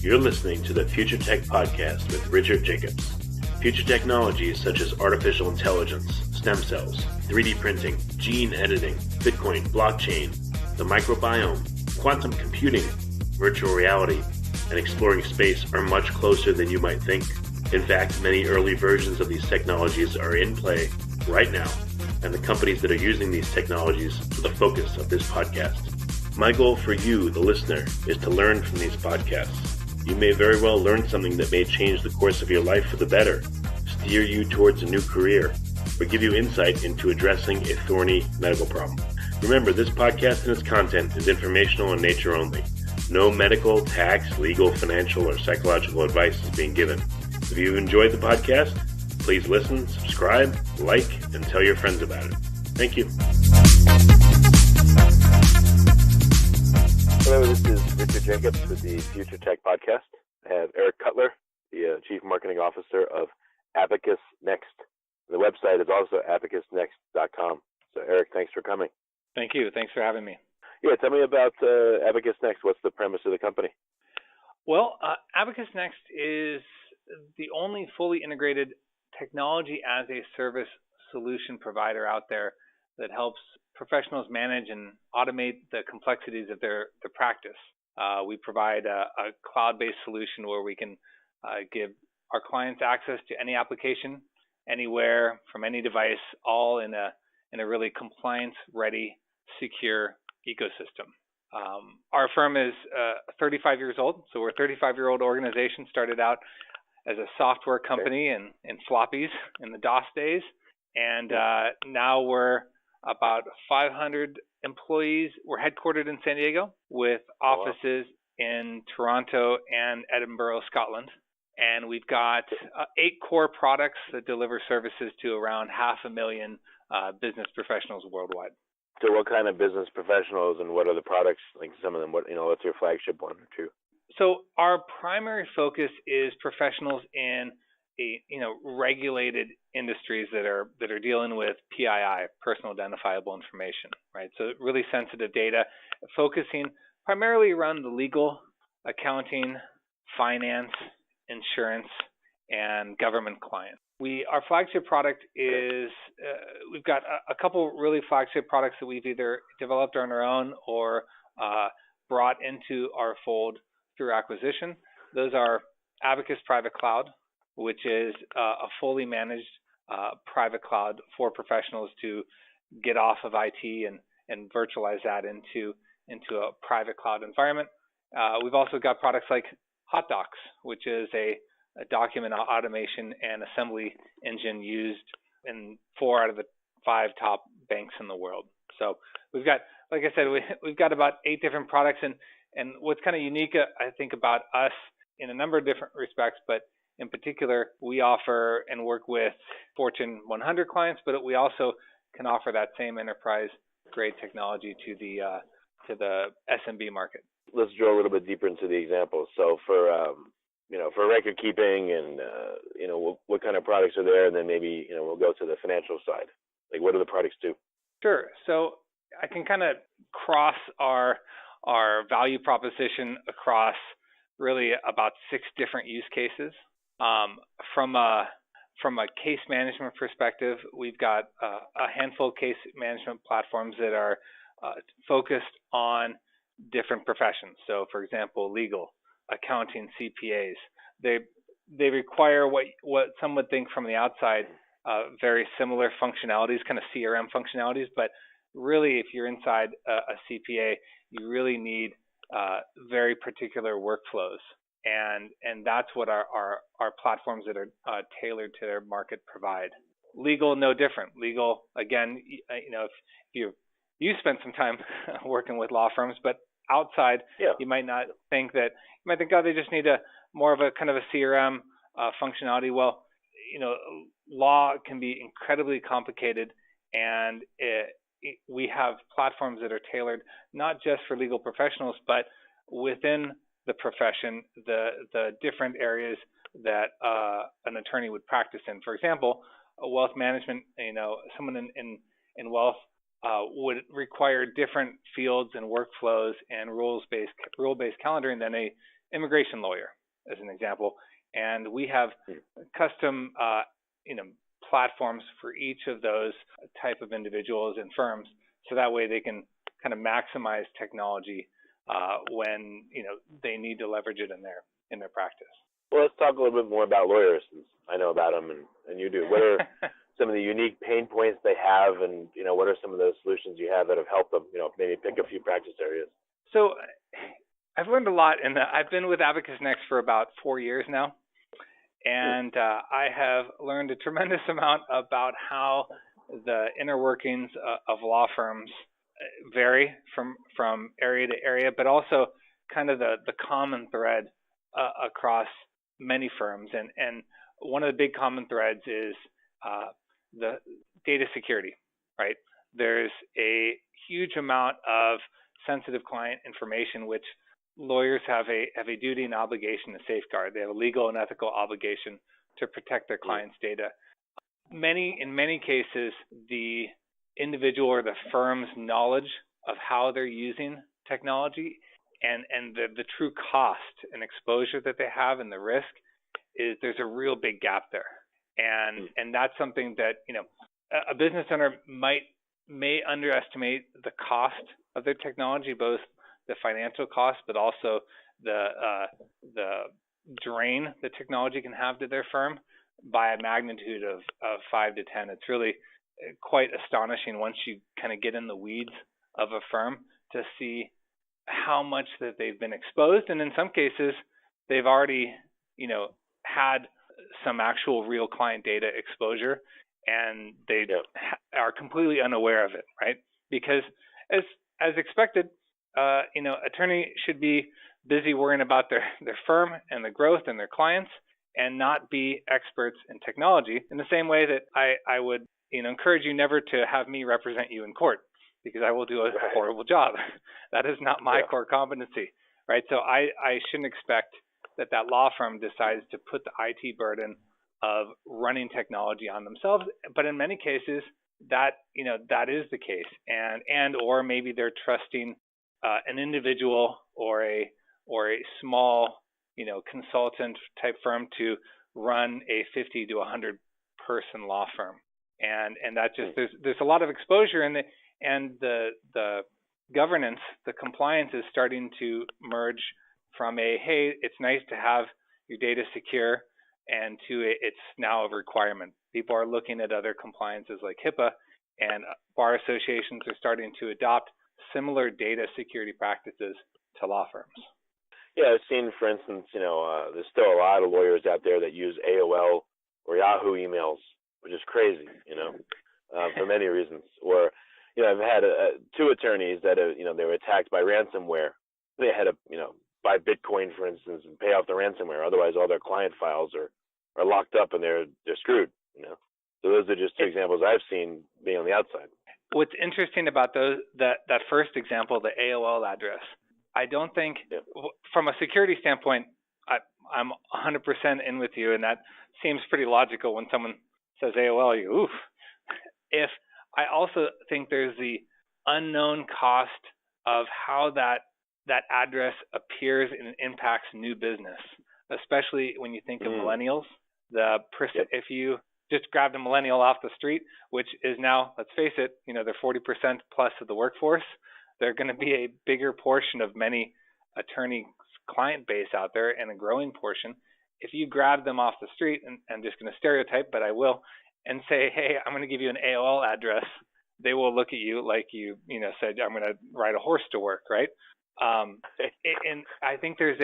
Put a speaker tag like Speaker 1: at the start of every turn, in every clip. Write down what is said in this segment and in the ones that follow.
Speaker 1: You're listening to the Future Tech Podcast with Richard Jacobs. Future technologies such as artificial intelligence, stem cells, 3D printing, gene editing, Bitcoin, blockchain, the microbiome, quantum computing, virtual reality, and exploring space are much closer than you might think. In fact, many early versions of these technologies are in play right now, and the companies that are using these technologies are the focus of this podcast. My goal for you, the listener, is to learn from these podcasts. You may very well learn something that may change the course of your life for the better, steer you towards a new career, or give you insight into addressing a thorny medical problem. Remember, this podcast and its content is informational in nature only. No medical, tax, legal, financial, or psychological advice is being given. If you've enjoyed the podcast, please listen, subscribe, like, and tell your friends about it. Thank you. Hello, this is Richard Jacobs with the Future Tech Podcast. I have Eric Cutler, the Chief Marketing Officer of Abacus Next. The website is also abacusnext.com. So, Eric, thanks for coming.
Speaker 2: Thank you. Thanks for having me.
Speaker 1: Yeah, tell me about Abacus Next. What's the premise of the company?
Speaker 2: Well, Abacus Next is the only fully integrated technology as a service solution provider out there that helps professionals manage and automate the complexities of their practice. We provide a cloud-based solution where we can give our clients access to any application, anywhere, from any device, all in a really compliance-ready, secure ecosystem. Our firm is 35 years old, so we're a 35-year-old organization, started out as a software company in floppies in the DOS days, and now we're about 500 employees. We're headquartered in San Diego with offices in Toronto and Edinburgh, Scotland. And we've got 8 core products that deliver services to around 500,000 business professionals worldwide.
Speaker 1: So what kind of business professionals and what are the products? Like some of them, what's your flagship one or two?
Speaker 2: So our primary focus is professionals in regulated industries that are dealing with PII, personal identifiable information, right? So really sensitive data, focusing primarily around the legal, accounting, finance, insurance, and government clients. Our flagship product is we've got a couple really flagship products that we've either developed on our own or brought into our fold through acquisition. Those are Abacus Private Cloud, which is a fully managed private cloud for professionals to get off of IT and virtualize that into a private cloud environment. We've also got products like HotDocs, which is a document automation and assembly engine used in 4 out of the 5 top banks in the world. So we've got, like I said, we've got about 8 different products, and what's kind of unique, I think, about us in a number of different respects, but in particular, we offer and work with Fortune 100 clients, but we also can offer that same enterprise-grade technology to the SMB market.
Speaker 1: Let's drill a little bit deeper into the examples. So for record keeping and what kind of products are there, and then maybe we'll go to the financial side. Like, what do the products do?
Speaker 2: Sure. So I can kind of cross our value proposition across really about 6 different use cases. From a case management perspective, we've got a handful of case management platforms that are focused on different professions. So, for example, legal, accounting, CPAs. They require what some would think from the outside very similar functionalities, kind of CRM functionalities. But really, if you're inside a CPA, you really need very particular workflows. And that's what our platforms that are tailored to their market provide. Legal, no different. Legal, again, if you spend some time working with law firms, but outside, you might not think that. You might think, they just need more of a kind of a CRM functionality. Well, law can be incredibly complicated, and we have platforms that are tailored not just for legal professionals, but within the profession, the different areas that an attorney would practice in. For example, wealth management, someone in wealth would require different fields and workflows and rule-based calendaring than a immigration lawyer, as an example, and we have custom, platforms for each of those type of individuals and firms, so that way they can kind of maximize technology when they need to leverage it in their practice.
Speaker 1: Well, let's talk a little bit more about lawyers, since I know about them and you do. What are some of the unique pain points they have, and what are some of those solutions you have that have helped them? Maybe pick a few practice areas.
Speaker 2: So I've learned a lot, and I've been with Abacus Next for about 4 years now, and I have learned a tremendous amount about how the inner workings of law firms vary from area to area, but also kind of the common thread across many firms. And one of the big common threads is the data security, right? There's a huge amount of sensitive client information which lawyers have a duty and obligation to safeguard. They have a legal and ethical obligation to protect their clients' data. In many cases, the individual or the firm's knowledge of how they're using technology and the true cost and exposure that they have and the risk is there's a real big gap there. And that's something that, a business owner may underestimate the cost of their technology, both the financial cost, but also the drain that technology can have to their firm by a magnitude of 5 to 10. It's really quite astonishing once you kind of get in the weeds of a firm to see how much that they've been exposed. And in some cases, they've already, had some actual real client data exposure, and they are completely unaware of it, right? Because as expected, attorney should be busy worrying about their firm and the growth and their clients, and not be experts in technology. In the same way that I would encourage you never to have me represent you in court, because I will do a horrible job. That is not my core competency, right? So I shouldn't expect that law firm decides to put the IT burden of running technology on themselves. But in many cases, that is the case, and or maybe they're trusting an individual or a small consultant type firm to run a 50 to 100 person law firm, and that just there's a lot of exposure, and the governance, the compliance is starting to merge from hey, it's nice to have your data secure, and to it's now a requirement. People are looking at other compliances like HIPAA, and bar associations are starting to adopt similar data security practices to law firms.
Speaker 1: Yeah, I've seen, for instance, there's still a lot of lawyers out there that use AOL or Yahoo emails, which is crazy, for many reasons. Or, I've had two attorneys that, they were attacked by ransomware. They had to, buy Bitcoin, for instance, and pay off the ransomware. Otherwise, all their client files are locked up and they're screwed, So those are just two examples I've seen being on the outside.
Speaker 2: What's interesting about that first example, the AOL address, I don't think, from a security standpoint, I'm 100% in with you, and that seems pretty logical when someone says AOL, you oof. If I also think there's the unknown cost of how that address appears and impacts new business, especially when you think of millennials. If you just grabbed a millennial off the street, which is now, let's face it, they're 40% plus of the workforce. They're going to be a bigger portion of many attorney client base out there, and a growing portion. If you grab them off the street, and I'm just going to stereotype, but I will, and say, hey, I'm going to give you an AOL address, they will look at you like you said, I'm going to ride a horse to work, right? And I think there's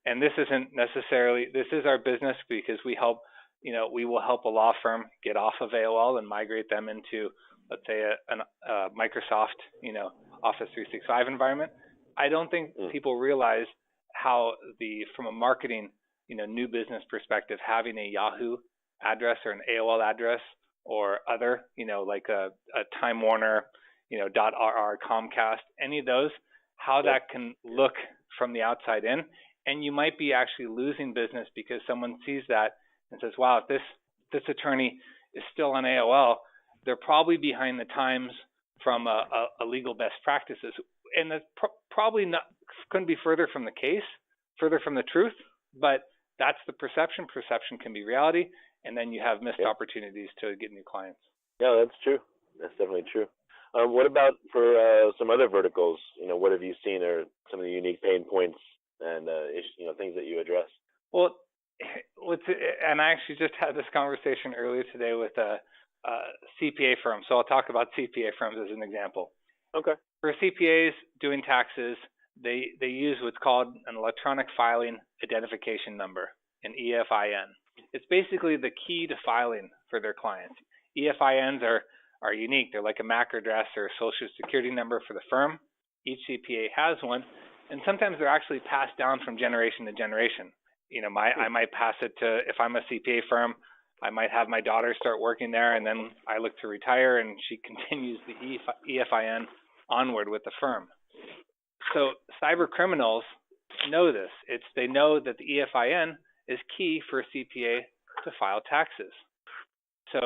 Speaker 2: and this isn't necessarily, this is our business because we will help a law firm get off of AOL and migrate them into, let's say, a Microsoft, Office 365 environment. I don't think people realize how from a marketing, new business perspective, having a Yahoo address or an AOL address or other, like a Time Warner, .rr, Comcast, any of those, how that can look from the outside in. And you might be actually losing business because someone sees that and says, wow, if this attorney is still on AOL, they're probably behind the times from a legal best practices. And that's probably not couldn't be further from the case. further from the truth, but that's the perception. Perception can be reality, and then you have missed opportunities to get new clients.
Speaker 1: Yeah, that's true. That's definitely true. What about for some other verticals? What have you seen are some of the unique pain points and things that you address?
Speaker 2: Well, and I actually just had this conversation earlier today with a CPA firm. So I'll talk about CPA firms as an example.
Speaker 1: Okay.
Speaker 2: For CPAs doing taxes, they use what's called an electronic filing identification number, an EFIN. It's basically the key to filing for their clients. EFINs are unique. They're like a MAC address or a social security number for the firm. Each CPA has one, and sometimes they're actually passed down from generation to generation. I might pass it to, if I'm a CPA firm, I might have my daughter start working there, and then I look to retire, and she continues the EFIN onward with the firm. So cyber criminals know this. They know that the EFIN is key for a CPA to file taxes. So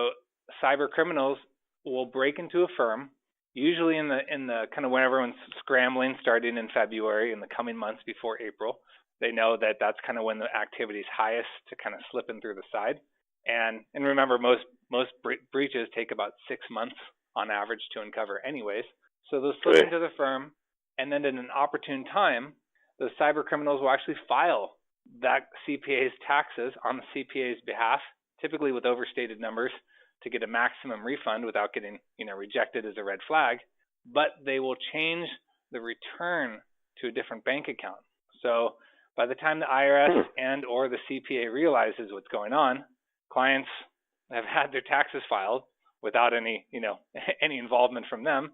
Speaker 2: cyber criminals will break into a firm, usually in the kind of when everyone's scrambling, starting in February, in the coming months before April. They know that that's kind of when the activity is highest to kind of slip in through the side. And remember, most breaches take about 6 months on average to uncover anyways. So they'll slip into the firm, and then in an opportune time, the cyber criminals will actually file that CPA's taxes on the CPA's behalf, typically with overstated numbers, to get a maximum refund without getting rejected as a red flag. But they will change the return to a different bank account. So by the time the IRS and or the CPA realizes what's going on, clients have had their taxes filed without any involvement from them.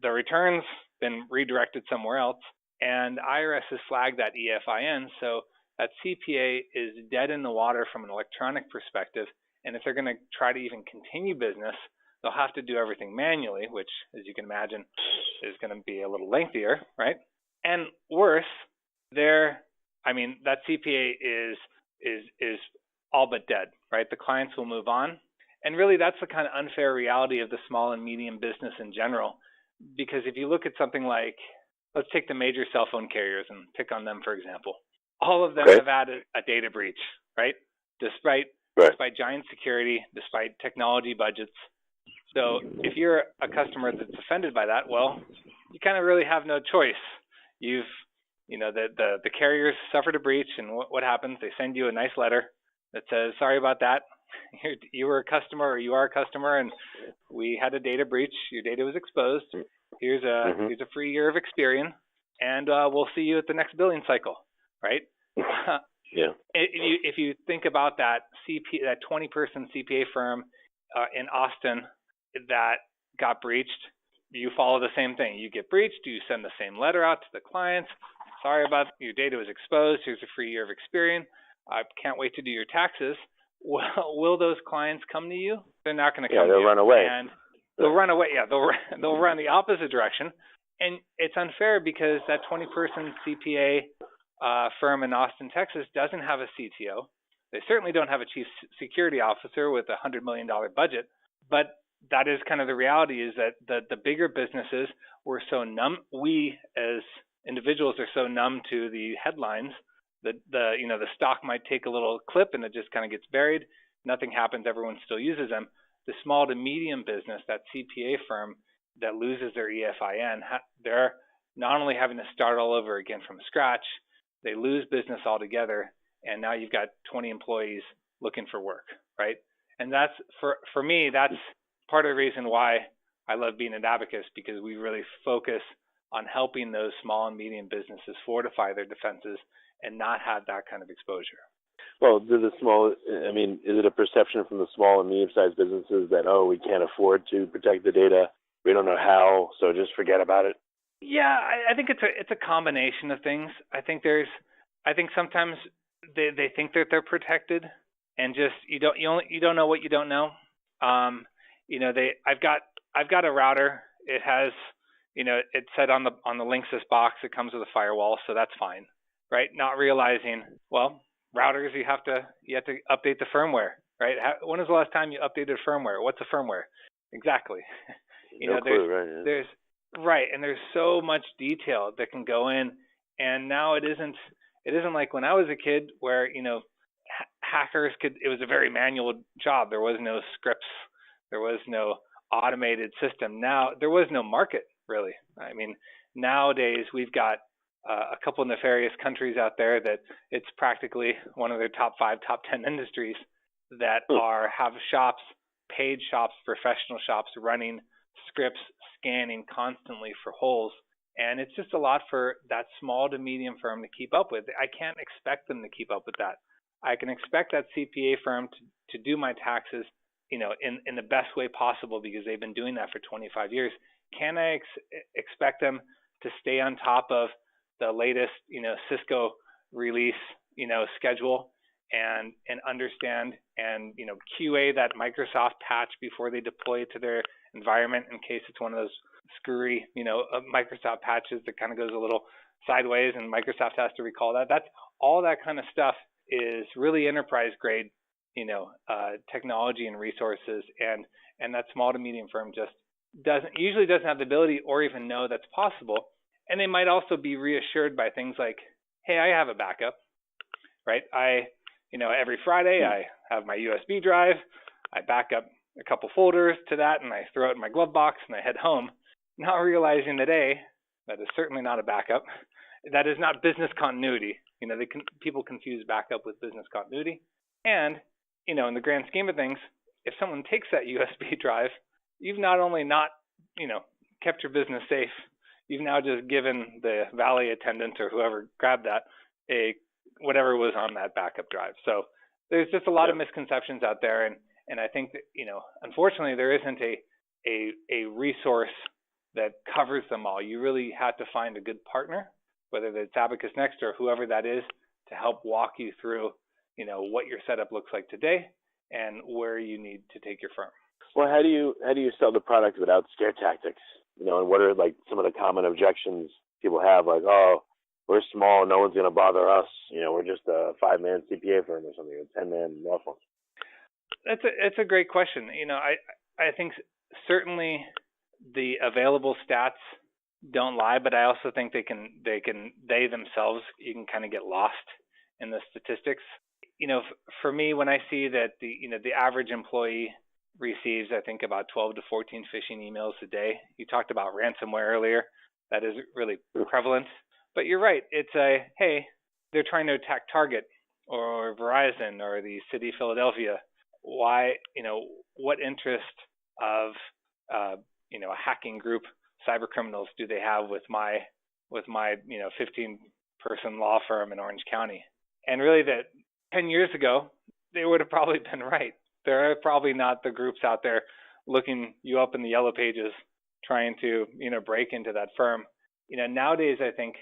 Speaker 2: The return's been redirected somewhere else, and IRS has flagged that EFIN. So that CPA is dead in the water from an electronic perspective. And if they're going to try to even continue business, they'll have to do everything manually, which, as you can imagine, is going to be a little lengthier, right? And worse, that CPA is all but dead, right? The clients will move on. And really, that's the kind of unfair reality of the small and medium business in general. Because if you look at something like, let's take the major cell phone carriers and pick on them, for example. All of them have had a data breach, right? Despite giant security, despite technology budgets. So if you're a customer that's offended by that, well, you kind of really have no choice. The carriers suffered a breach, and what happens? They send you a nice letter that says, sorry about that. You were a customer, or you are a customer, and we had a data breach. Your data was exposed. Here's a free year of Experian, and we'll see you at the next billing cycle, right?
Speaker 1: Yeah.
Speaker 2: If you think about that 20-person CPA firm in Austin that got breached, you follow the same thing. You get breached, you send the same letter out to the clients. Sorry about your data was exposed. Here's a free year of Experian. I can't wait to do your taxes. Well, will those clients come to you? They're not going to come to you.
Speaker 1: Yeah, they'll run away.
Speaker 2: And they'll run away. Yeah, they'll run the opposite direction. And it's unfair because that 20-person CPA firm in Austin, Texas doesn't have a CTO. They certainly don't have a chief security officer with a $100 million budget. But that is kind of the reality, is that the bigger businesses were so numb. We as individuals are so numb to the headlines that the stock might take a little clip and it just kind of gets buried. Nothing happens. Everyone still uses them. The small to medium business, that CPA firm that loses their EFIN, they're not only having to start all over again from scratch, they lose business altogether, and now you've got 20 employees looking for work, right? And that's, for me, that's part of the reason why I love being at Abacus, because we really focus on helping those small and medium businesses fortify their defenses and not have that kind of exposure.
Speaker 1: Well, is it a perception from the small and medium-sized businesses that, we can't afford to protect the data, we don't know how, so just forget about it?
Speaker 2: Yeah, I think it's a combination of things. I think sometimes they think that they're protected, and just you don't know what you don't know. I've got a router. It has, it said on the Linksys box it comes with a firewall, so that's fine, right? Not realizing, well, routers you have to update the firmware, right? When was the last time you updated firmware? What's a firmware? Exactly.
Speaker 1: No clue, right?
Speaker 2: There's right, and there's so much detail that can go in, and now it isn't It isn't like when I was a kid where, hackers it was a very manual job. There was no scripts. There was no automated system. Now, there was no market, really. I mean, nowadays we've got a couple nefarious countries out there that it's practically one of their top 5, top 10 industries that have shops, paid shops, professional shops running scripts, scanning constantly for holes. And it's just a lot for that small to medium firm to keep up with. I can't expect them to keep up with that. I can expect that CPA firm to do my taxes, in the best way possible because they've been doing that for 25 years. Can I expect them to stay on top of the latest, Cisco release, schedule and understand and, QA that Microsoft patch before they deploy it to their environment in case it's one of those screwy, Microsoft patches that kind of goes a little sideways and Microsoft has to recall that. That's all that kind of stuff is really enterprise grade, technology and resources, and that small to medium firm just usually doesn't have the ability or even know that's possible. And they might also be reassured by things like, hey, I have a backup, right? Every Friday I have my USB drive, I back up a couple folders to that and I throw it in my glove box and I head home, not realizing that that is certainly not a backup. That is not business continuity. People confuse backup with business continuity. And, in the grand scheme of things, if someone takes that USB drive, you've not only not, kept your business safe, you've now just given the valet attendant or whoever grabbed that whatever was on that backup drive. So there's just a lot of misconceptions out there. And I think that, unfortunately, there isn't a resource that covers them all. You really have to find a good partner, whether it's Abacus Next or whoever that is, to help walk you through, what your setup looks like today and where you need to take your firm.
Speaker 1: Well, how do you sell the product without scare tactics? And what are like some of the common objections people have, like, oh, we're small, no one's going to bother us. We're just a 5-man CPA firm or something, a 10-man law firm.
Speaker 2: It's a great question. I think certainly the available stats don't lie, but I also think they themselves, you can kind of get lost in the statistics. For me, when I see that the average employee receives, I think, about 12 to 14 phishing emails a day. You talked about ransomware earlier. That is really prevalent. But you're right. It's hey, they're trying to attack Target or Verizon or the city of Philadelphia. Why, what interest of, a hacking group, cyber criminals do they have with my 15-person law firm in Orange County? And really that 10 years ago, they would have probably been right. There are probably not the groups out there looking you up in the yellow pages trying to, break into that firm. Nowadays, I think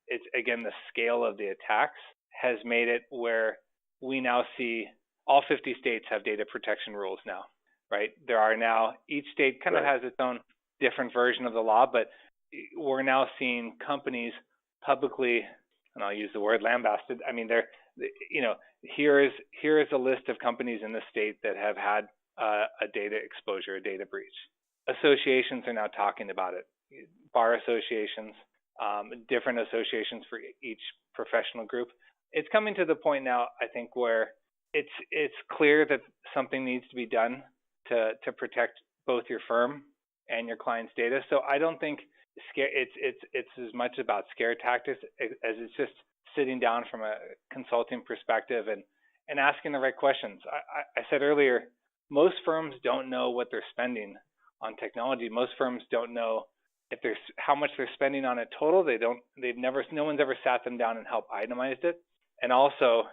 Speaker 2: it's again, the scale of the attacks has made it where we now see all 50 states have data protection rules now, right? There are now, each state kind of has its own different version of the law, but we're now seeing companies publicly, and I'll use the word lambasted. I mean, here is a list of companies in the state that have had a data exposure, a data breach. Associations are now talking about it. Bar associations, different associations for each professional group. It's coming to the point now, I think, where it's clear that something needs to be done to protect both your firm and your client's data. So I don't think it's as much about scare tactics as it's just sitting down from a consulting perspective and asking the right questions. I said earlier, most firms don't know what they're spending on technology. Most firms don't know how much they're spending on it total. No one's ever sat them down and helped itemize it. And also,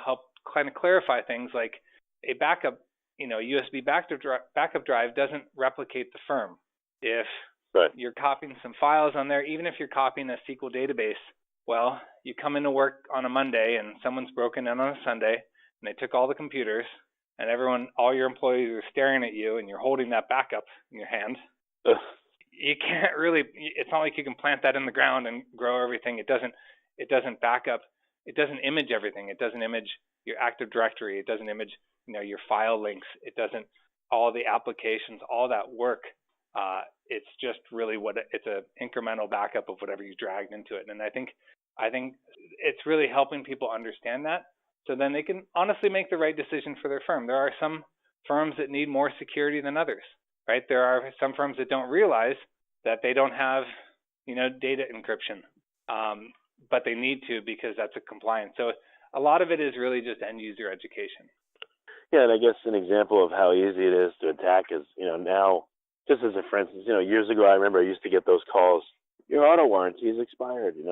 Speaker 2: help kind of clarify things like a backup, USB backup drive doesn't replicate the firm. If you're copying some files on there, even if you're copying a SQL database, well, you come into work on a Monday and someone's broken in on a Sunday and they took all the computers and all your employees are staring at you and you're holding that backup in your hand. You can't really, it's not like you can plant that in the ground and grow everything. It doesn't back up. It doesn't image everything. It doesn't image your Active Directory. It doesn't image, your file links. It doesn't, all the applications, all that work it's just really it's a incremental backup of whatever you dragged into it. And I think it's really helping people understand that, so then they can honestly make the right decision for their firm. There are some firms that need more security than others, right? There are some firms that don't realize that they don't have, data encryption, but they need to because that's a compliance. So a lot of it is really just end user education.
Speaker 1: Yeah, and I guess an example of how easy it is to attack is, now, just as a for instance, years ago, I remember I used to get those calls, your auto warranty is expired, and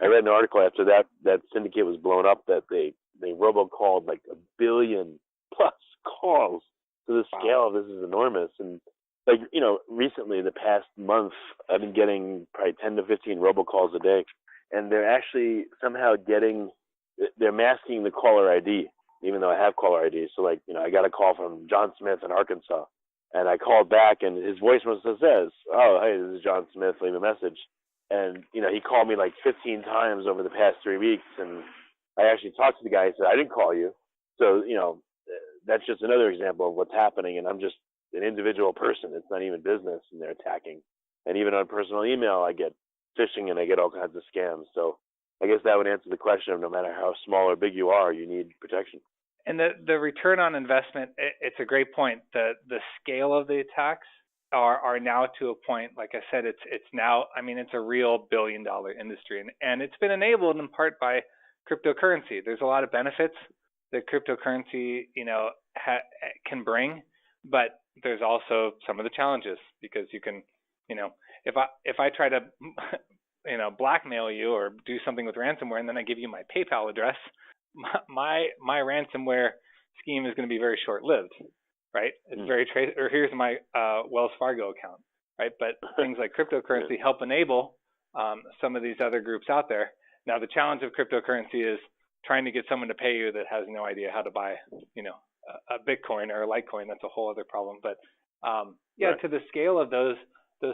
Speaker 1: I read an article after that syndicate was blown up that they robocalled like 1 billion plus calls. So the scale of this is enormous. And recently, the past month, I've been getting probably 10 to 15 robocalls a day, and they're actually somehow they're masking the caller ID, even though I have caller ID. So I got a call from John Smith in Arkansas, and I called back, and his voicemail says, "Oh, hey, this is John Smith, leave a message." And, he called me like 15 times over the past 3 weeks, and I actually talked to the guy and said, "I didn't call you." So, that's just another example of what's happening, and I'm just an individual person. It's not even business, and they're attacking. And even on personal email, I get phishing and I get all kinds of scams. So I guess that would answer the question of no matter how small or big you are, you need protection.
Speaker 2: And the return on investment, it's a great point. The scale of the attacks are now to a point, like I said, it's now, it's a real $1 billion industry, and it's been enabled in part by cryptocurrency. There's a lot of benefits that cryptocurrency, can bring, but there's also some of the challenges, because you can, if I try to, blackmail you or do something with ransomware, and then I give you my PayPal address, my ransomware scheme is going to be very short-lived, right? It's very or here's my Wells Fargo account, right? But things like cryptocurrency help enable some of these other groups out there. Now, the challenge of cryptocurrency is trying to get someone to pay you that has no idea how to buy, a Bitcoin or a Litecoin. That's a whole other problem. But right. To the scale of those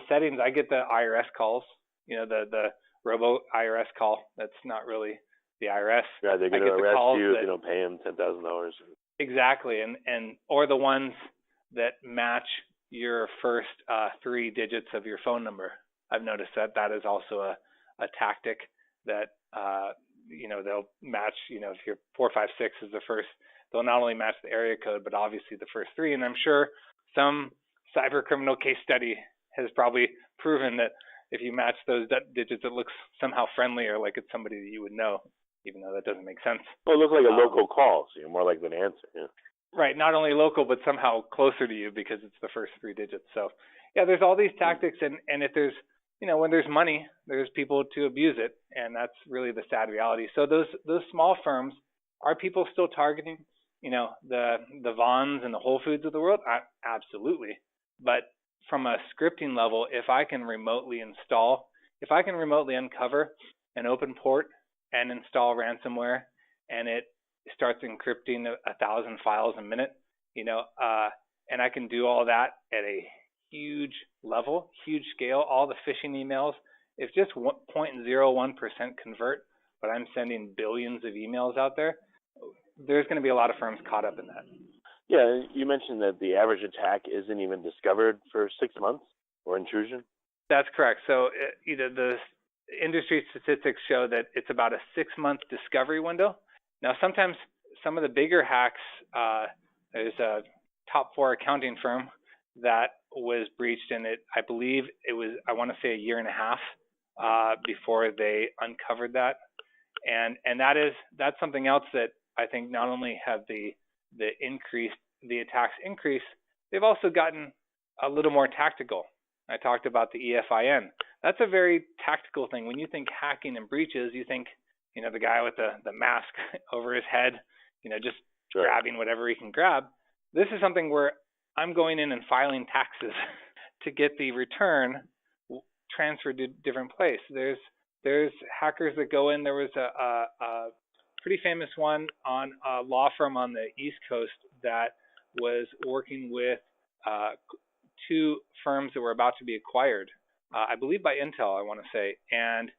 Speaker 2: settings, I get the IRS calls, the robo IRS call. That's not really the IRS.
Speaker 1: Yeah, they're going to arrest you if you don't pay them $10,000.
Speaker 2: Exactly, and or the ones that match your first 3 digits of your phone number. I've noticed that is also a tactic that they'll match. If your 456 is the first, they'll not only match the area code, but obviously the first 3. And I'm sure some cyber criminal case study has probably proven that if you match those digits, it looks somehow friendly or like it's somebody that you would know, even though that doesn't make sense.
Speaker 1: Well, it looks like a local call, so you're more likely to answer. Yeah.
Speaker 2: Right, not only local, but somehow closer to you because it's the first 3 digits. So, there's all these tactics, and if there's, when there's money, there's people to abuse it, and that's really the sad reality. So those small firms, are people still targeting, the Vons and the Whole Foods of the world? Absolutely. But from a scripting level, if I can remotely uncover an open port and install ransomware, and it starts encrypting 1,000 files a minute, and I can do all that at a huge level, huge scale, all the phishing emails, if just 0.01% convert, but I'm sending billions of emails out there, there's going to be a lot of firms caught up in that.
Speaker 1: Yeah, you mentioned that the average attack isn't even discovered for 6 months or intrusion.
Speaker 2: That's correct. So the industry statistics show that it's about a 6-month discovery window. Now, sometimes some of the bigger hacks, there's a top 4 accounting firm that was breached, and I believe it was, I want to say, 1.5 years before they uncovered that. And that's something else that I think not only have the attacks increased, they've also gotten a little more tactical. I talked about the EFIN. That's a very tactical thing. When you think hacking and breaches, you think, the guy with the mask over his head, just sure, grabbing whatever he can grab. This is something where I'm going in and filing taxes to get the return transferred to a different place. There's hackers that go in. There was a pretty famous one on a law firm on the East Coast that was working with 2 firms that were about to be acquired, I believe by Intel, I want to say, and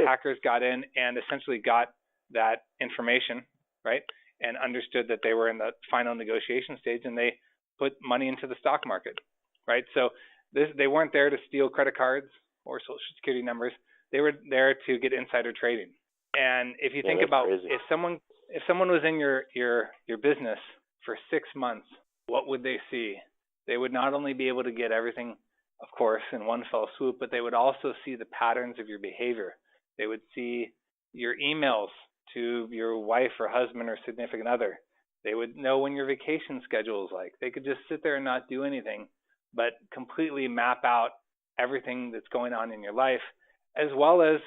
Speaker 2: hackers got in and essentially got that information, right, and understood that they were in the final negotiation stage, and they put money into the stock market, right? So They weren't there to steal credit cards or social security numbers. They were there to get insider trading. And if you think
Speaker 1: that's
Speaker 2: about
Speaker 1: crazy.
Speaker 2: if someone was in your business for 6 months, what would they see? They would not only be able to get everything, of course, in one fell swoop, but they would also see the patterns of your behavior. They would see your emails to your wife or husband or significant other. They would know when your vacation schedule is like. They could just sit there and not do anything, but completely map out everything that's going on in your life, as well as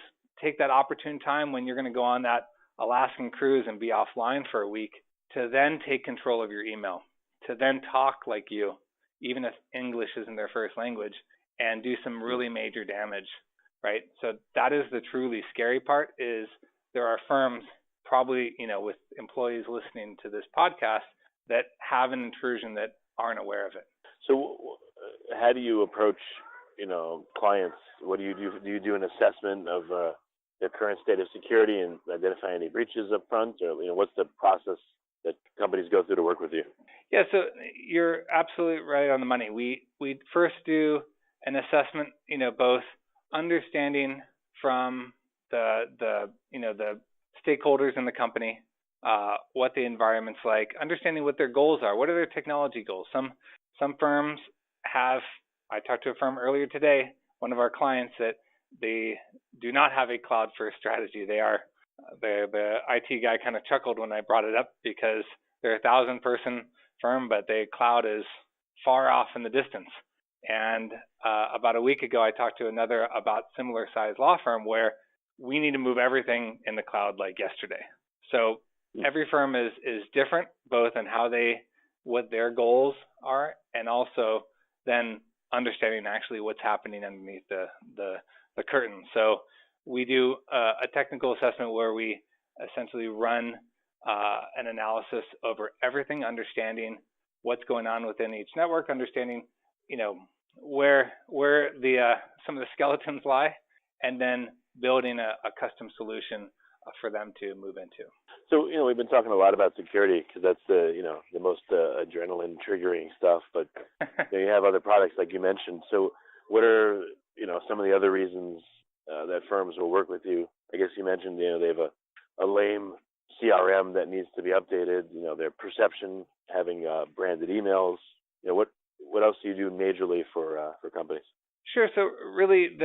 Speaker 2: take that opportune time when you're going to go on that Alaskan cruise and be offline for a week to then take control of your email, to then talk like you, even if English isn't their first language, and do some really major damage, right? So that is the truly scary part is there are firms probably, with employees listening to this podcast that have an intrusion that aren't aware of it.
Speaker 1: So how do you approach, clients? What do you do? Do you do an assessment of their current state of security and identify any breaches up front? Or, what's the process that companies go through to work with you?
Speaker 2: Yeah, so you're absolutely right on the money. We first do an assessment, both understanding from the stakeholders in the company, what the environment's like, understanding what their goals are. What are their technology goals? Some firms have. I talked to a firm earlier today, one of our clients, that they do not have a cloud first strategy. They are the IT guy kind of chuckled when I brought it up because they're a 1,000-person firm, but the cloud is far off in the distance. And about a week ago, I talked to another about similar size law firm where we need to move everything in the cloud like yesterday. So every firm is different, both in what their goals are, and also then understanding actually what's happening underneath the curtain. So we do a technical assessment where we essentially run an analysis over everything, understanding what's going on within each network, understanding where the some of the skeletons lie, and then building a custom solution for them to move into.
Speaker 1: So, we've been talking a lot about security because that's the most adrenaline triggering stuff, but you have other products like you mentioned. So what are, some of the other reasons that firms will work with you? I guess you mentioned, they have a lame CRM that needs to be updated, their perception, having branded emails. What else do you do majorly for companies?
Speaker 2: Sure. So really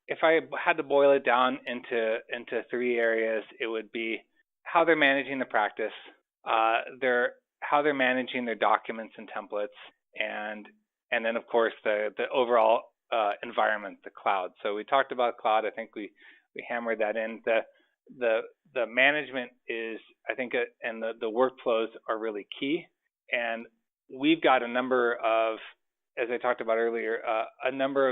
Speaker 2: if I had to boil it down into three areas, it would be how they're managing the practice, how they're managing their documents and templates, and then of course the overall environment, the cloud. So we talked about cloud. I think we hammered that in. The management is, I think, and the workflows are really key. And we've got a number of, as I talked about earlier, a number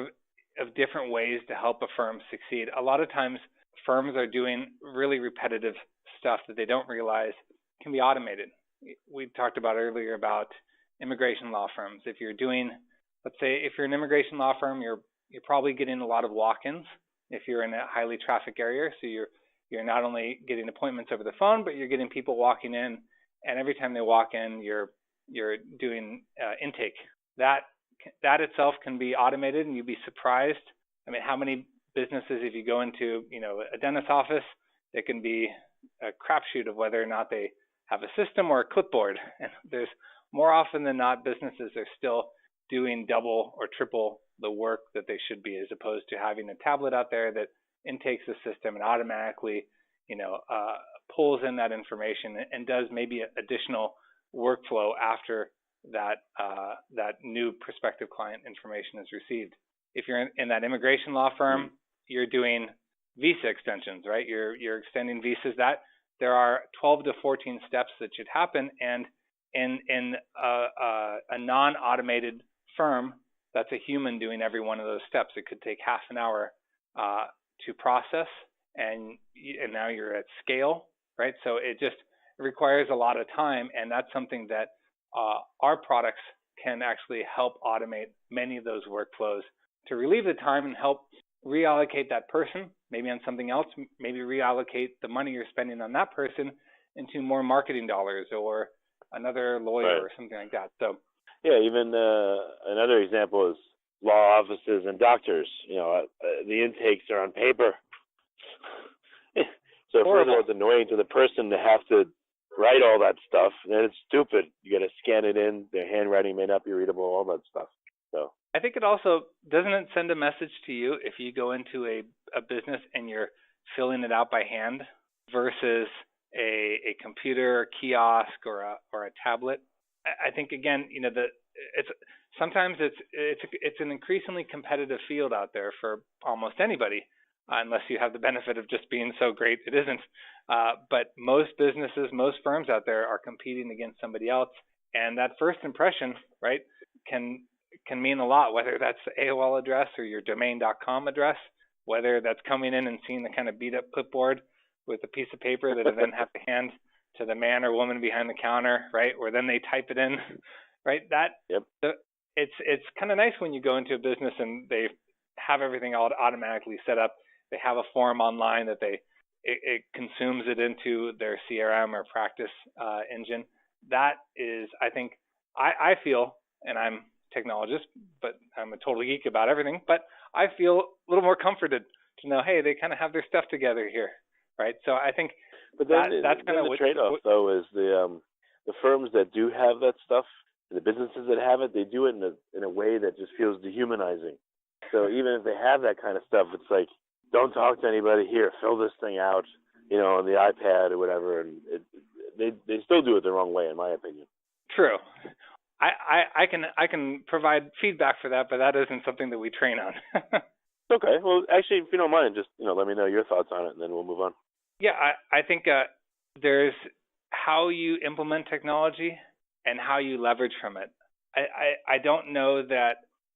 Speaker 2: of different ways to help a firm succeed. A lot of times firms are doing really repetitive stuff that they don't realize can be automated. We talked about earlier about immigration law firms. If you're doing, let's say, if you're an immigration law firm, you're probably getting a lot of walk-ins if you're in a highly trafficked area. So you're not only getting appointments over the phone, but you're getting people walking in, and every time they walk in, you're doing intake. That itself can be automated, and you'd be surprised. I mean, how many businesses, if you go into a dentist's office, it can be a crapshoot of whether or not they have a system or a clipboard. And there's more often than not, businesses are still doing double or triple the work that they should be, as opposed to having a tablet out there that intakes the system and automatically, pulls in that information and does maybe additional workflow after that new prospective client information is received. If you're in that immigration law firm, you're doing visa extensions, right? You're extending visas. That there are 12 to 14 steps that should happen, and in a non-automated firm, that's a human doing every one of those steps. It could take half an hour to process, and now you're at scale, right? So it requires a lot of time, and that's something that our products can actually help automate many of those workflows to relieve the time and help reallocate that person, maybe on something else, maybe reallocate the money you're spending on that person into more marketing dollars or another lawyer or something like that. So
Speaker 1: yeah, even another example is law offices and doctors. The intakes are on paper. So first of all, it's annoying to the person to have to write all that stuff, and it's stupid. You got to scan it in. Their handwriting may not be readable, all that stuff. So
Speaker 2: I think it also, doesn't it send a message to you if you go into a business and you're filling it out by hand versus a computer, kiosk, or a tablet? I think again, sometimes it's an increasingly competitive field out there for almost anybody, unless you have the benefit of just being so great it isn't. But most businesses, most firms out there are competing against somebody else, and that first impression, right, can mean a lot. Whether that's the AOL address or your domain.com address, whether that's coming in and seeing the kind of beat up clipboard with a piece of paper that I then have to hand to the man or woman behind the counter, right, where then they type it in, right? It's kind of nice when you go into a business and they have everything all automatically set up. They have a form online that it consumes it into their CRM or practice engine. That is, I think, I feel, and I'm a technologist, but I'm a total geek about everything, but I feel a little more comforted to know, hey, they kind of have their stuff together here, right? So I think that's kind of
Speaker 1: the trade-off, though, is the firms that do have that stuff, the businesses that have it, they do it in a way that just feels dehumanizing. So even if they have that kind of stuff, it's like, don't talk to anybody here. Fill this thing out, on the iPad or whatever, and they still do it the wrong way, in my opinion.
Speaker 2: True. I can provide feedback for that, but that isn't something that we train on.
Speaker 1: Okay. Well, actually, if you don't mind, just let me know your thoughts on it, and then we'll move on.
Speaker 2: Yeah, I think there's how you implement technology and how you leverage from it. I don't know that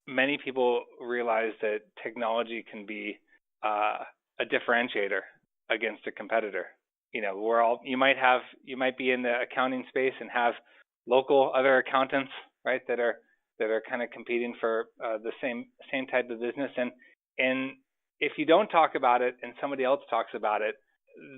Speaker 2: many people realize that technology can be a differentiator against a competitor. You might be in the accounting space and have local other accountants, right, that are kind of competing for the same type of business, and if you don't talk about it and somebody else talks about it,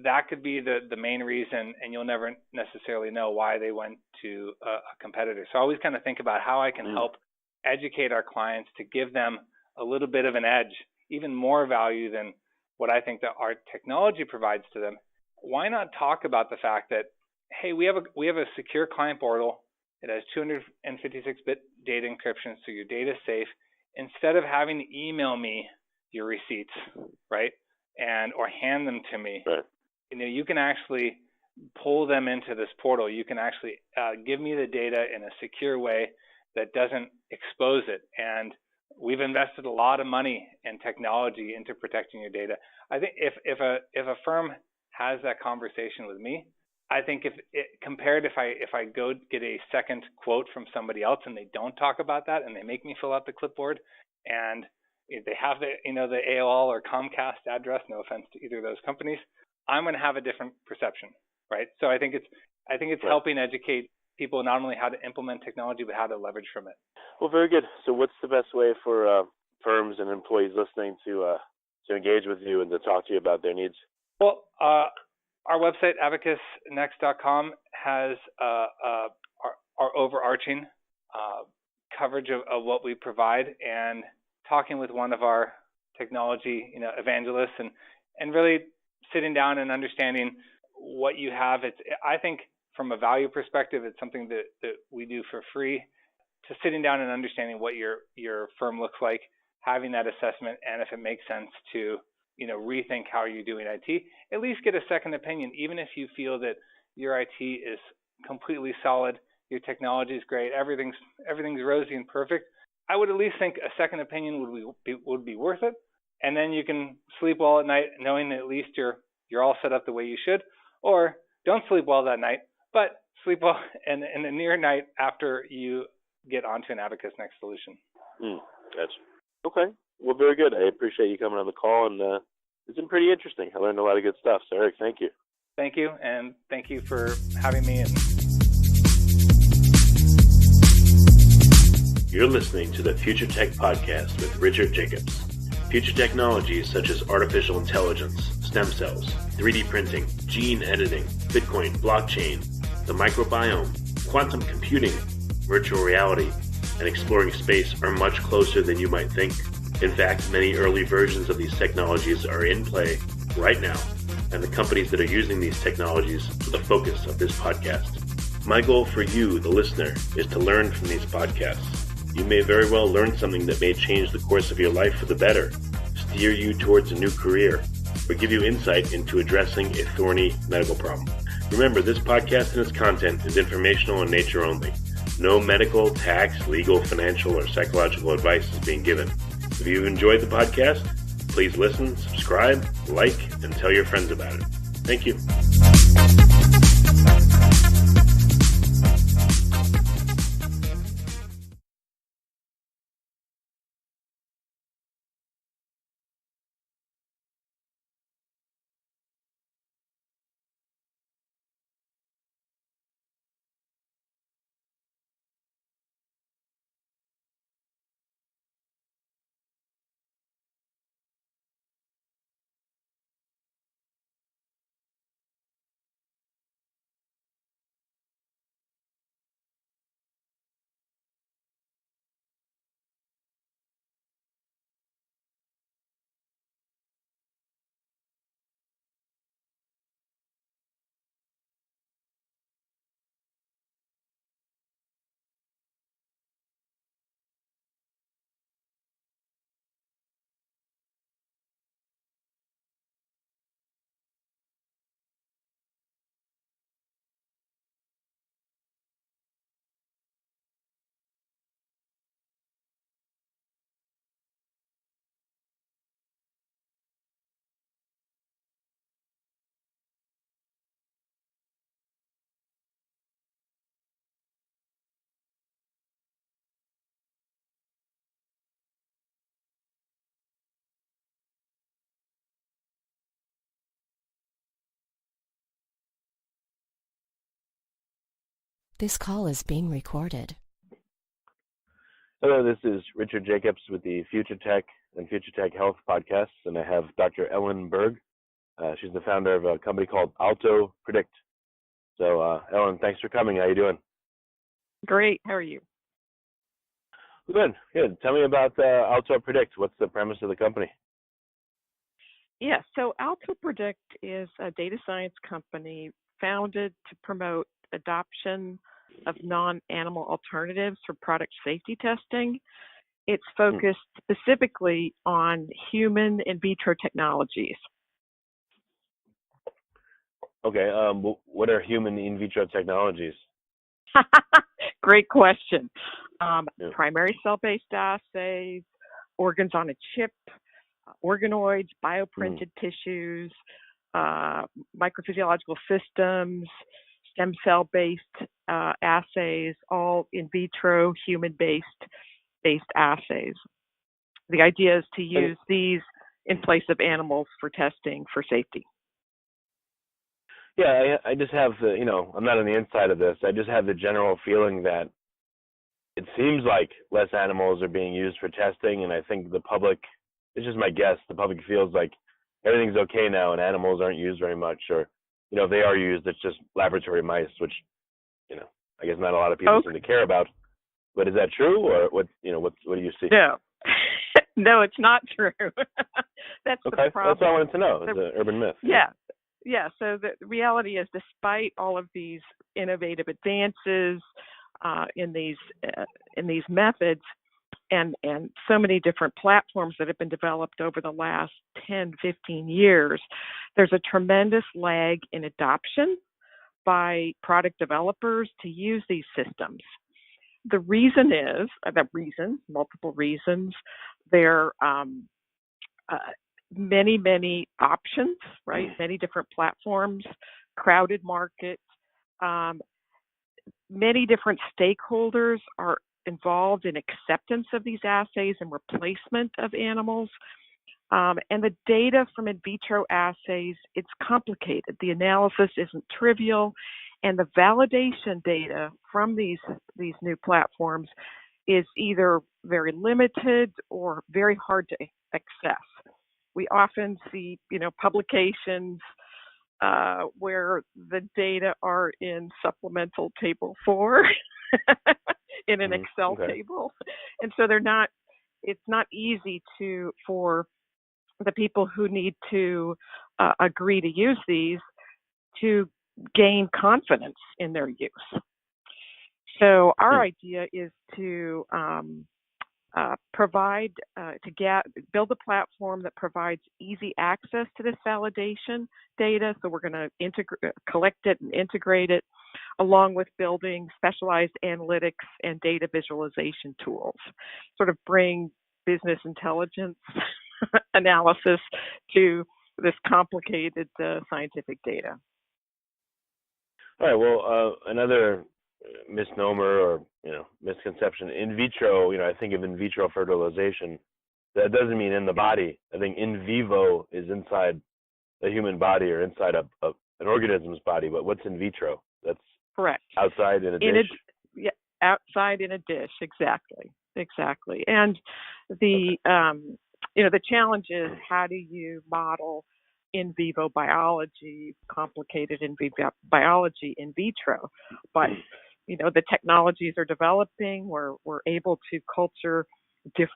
Speaker 2: that could be the main reason, and you'll never necessarily know why they went to a competitor. So I always kind of think about how I can help educate our clients to give them a little bit of an edge, even more value than what I think that our technology provides to them. Why not talk about the fact that, hey, we have a secure client portal. It has 256-bit data encryption, so your data is safe. Instead of having to email me your receipts, right, or hand them to me,
Speaker 1: right,
Speaker 2: you can actually pull them into this portal. You can actually give me the data in a secure way that doesn't expose it. And we've invested a lot of money and technology into protecting your data. I think if a firm has that conversation with me, I think if I go get a second quote from somebody else and they don't talk about that and they make me fill out the clipboard and if they have the AOL or Comcast address, no offense to either of those companies, I'm going to have a different perception, right? So I think it's right, helping educate people not only how to implement technology but how to leverage from it.
Speaker 1: Well, very good. So what's the best way for firms and employees listening to engage with you and to talk to you about their needs?
Speaker 2: Well, our website, abacusnext.com, has our overarching coverage of what we provide, and talking with one of our technology evangelists and really sitting down and understanding what you have. I think from a value perspective, it's something that we do for free, to sitting down and understanding what your firm looks like, having that assessment, and if it makes sense to rethink how you're doing IT, at least get a second opinion. Even if you feel that your IT is completely solid, your technology is great, everything's rosy and perfect, I would at least think a second opinion would be worth it. And then you can sleep well at night knowing that at least you're all set up the way you should. Or don't sleep well that night, but sleep well in the near night after you get onto an Abacus Next solution.
Speaker 1: Gotcha. Okay. Well, very good. I appreciate you coming on the call, and it's been pretty interesting. I learned a lot of good stuff. So, Eric, thank you.
Speaker 2: Thank you, and thank you for having me.
Speaker 1: You're listening to the Future Tech Podcast with Richard Jacobs. Future technologies such as artificial intelligence, stem cells, 3D printing, gene editing, Bitcoin, blockchain, the microbiome, quantum computing, virtual reality, and exploring space are much closer than you might think. In fact, many early versions of these technologies are in play right now, and the companies that are using these technologies are the focus of this podcast. My goal for you, the listener, is to learn from these podcasts. You may very well learn something that may change the course of your life for the better, steer you towards a new career, or give you insight into addressing a thorny medical problem. Remember, this podcast and its content is informational in nature only. No medical, tax, legal, financial, or psychological advice is being given. If you've enjoyed the podcast, please listen, subscribe, like, and tell your friends about it. Thank you.
Speaker 3: This call is being recorded.
Speaker 1: Hello, this is Richard Jacobs with the Future Tech and Future Tech Health podcasts, and I have Dr. Ellen Berg. She's the founder of a company called Alto Predict. So, Ellen, thanks for coming. How you doing?
Speaker 4: Great. How are you?
Speaker 1: Good. Tell me about Alto Predict. What's the premise of the company?
Speaker 4: Yeah, so Alto Predict is a data science company founded to promote adoption of non-animal alternatives for product safety testing. It's focused specifically on human in vitro technologies.
Speaker 1: Okay. What are human in vitro technologies?
Speaker 4: Great question. Primary cell-based assays, organs on a chip, organoids, bioprinted tissues, microphysiological systems, stem cell-based assays, all in vitro human-based assays. The idea is to use these in place of animals for testing for safety.
Speaker 1: Yeah, I just have I'm not on the inside of this. I just have the general feeling that it seems like less animals are being used for testing, and I think the public, it's just my guess, the public feels like everything's okay now and animals aren't used very much, or, if they are used, it's just laboratory mice, which, I guess not a lot of people seem to care about. But is that true, or what do you see?
Speaker 4: No. No, it's not true. That's
Speaker 1: okay.
Speaker 4: The problem.
Speaker 1: That's all I wanted to know. It's an urban myth.
Speaker 4: Yeah. So the reality is, despite all of these innovative advances in these methods, and so many different platforms that have been developed over the last 10, 15 years, there's a tremendous lag in adoption by product developers to use these systems. The reason is, multiple reasons, there are many options, right? Many different platforms, crowded markets, many different stakeholders are involved in acceptance of these assays and replacement of animals. And the data from in vitro assays, it's complicated. The analysis isn't trivial, and the validation data from these new platforms is either very limited or very hard to access. We often see, publications where the data are in supplemental table 4, in an Excel table. And so it's not easy for the people who need to agree to use these to gain confidence in their use. So our idea is to build a platform that provides easy access to this validation data. So we're going to collect it and integrate it, along with building specialized analytics and data visualization tools, sort of bring business intelligence analysis to this complicated scientific data.
Speaker 1: All right. Well, another misnomer or misconception: in vitro. I think of in vitro fertilization. That doesn't mean in the body. I think in vivo is inside a human body or inside an organism's body. But what's in vitro? That's
Speaker 4: correct.
Speaker 1: Outside in a dish.
Speaker 4: Outside in a dish. Exactly. And the the challenge is, how do you model in vivo biology, complicated in vivo biology in vitro? But the technologies are developing. We're able to culture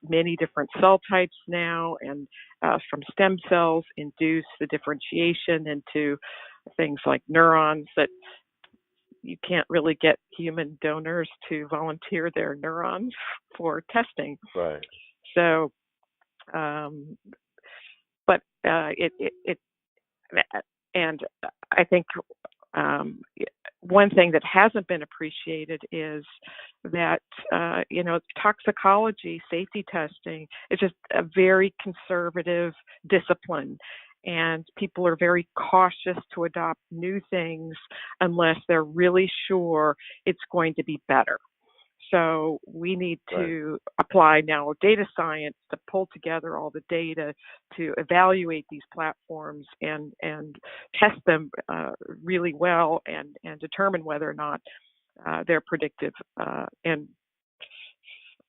Speaker 4: many different cell types now, and from stem cells induce the differentiation into things like neurons that you can't really get human donors to volunteer their neurons for testing.
Speaker 1: Right.
Speaker 4: So, and I think one thing that hasn't been appreciated is that toxicology, safety testing is just a very conservative discipline, and people are very cautious to adopt new things unless they're really sure it's going to be better. So we need to apply now data science to pull together all the data to evaluate these platforms and test them really well and determine whether or not they're predictive and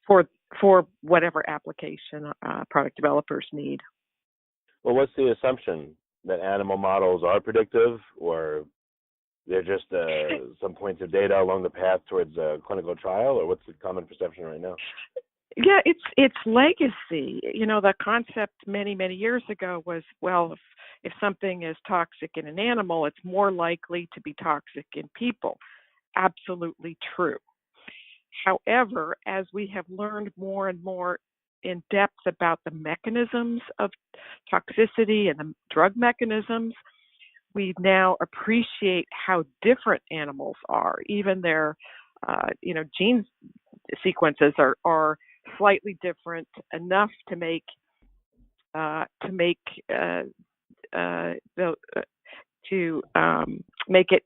Speaker 4: for whatever application product developers need.
Speaker 1: Well, what's the assumption? That animal models are predictive, or they're just some points of data along the path towards a clinical trial, or what's the common perception right now?
Speaker 4: Yeah, it's legacy. The concept many years ago was, well, if something is toxic in an animal, it's more likely to be toxic in people. Absolutely true. However, as we have learned more and more in depth about the mechanisms of toxicity and the drug mechanisms, we now appreciate how different animals are. Even their, gene sequences are slightly different enough to make it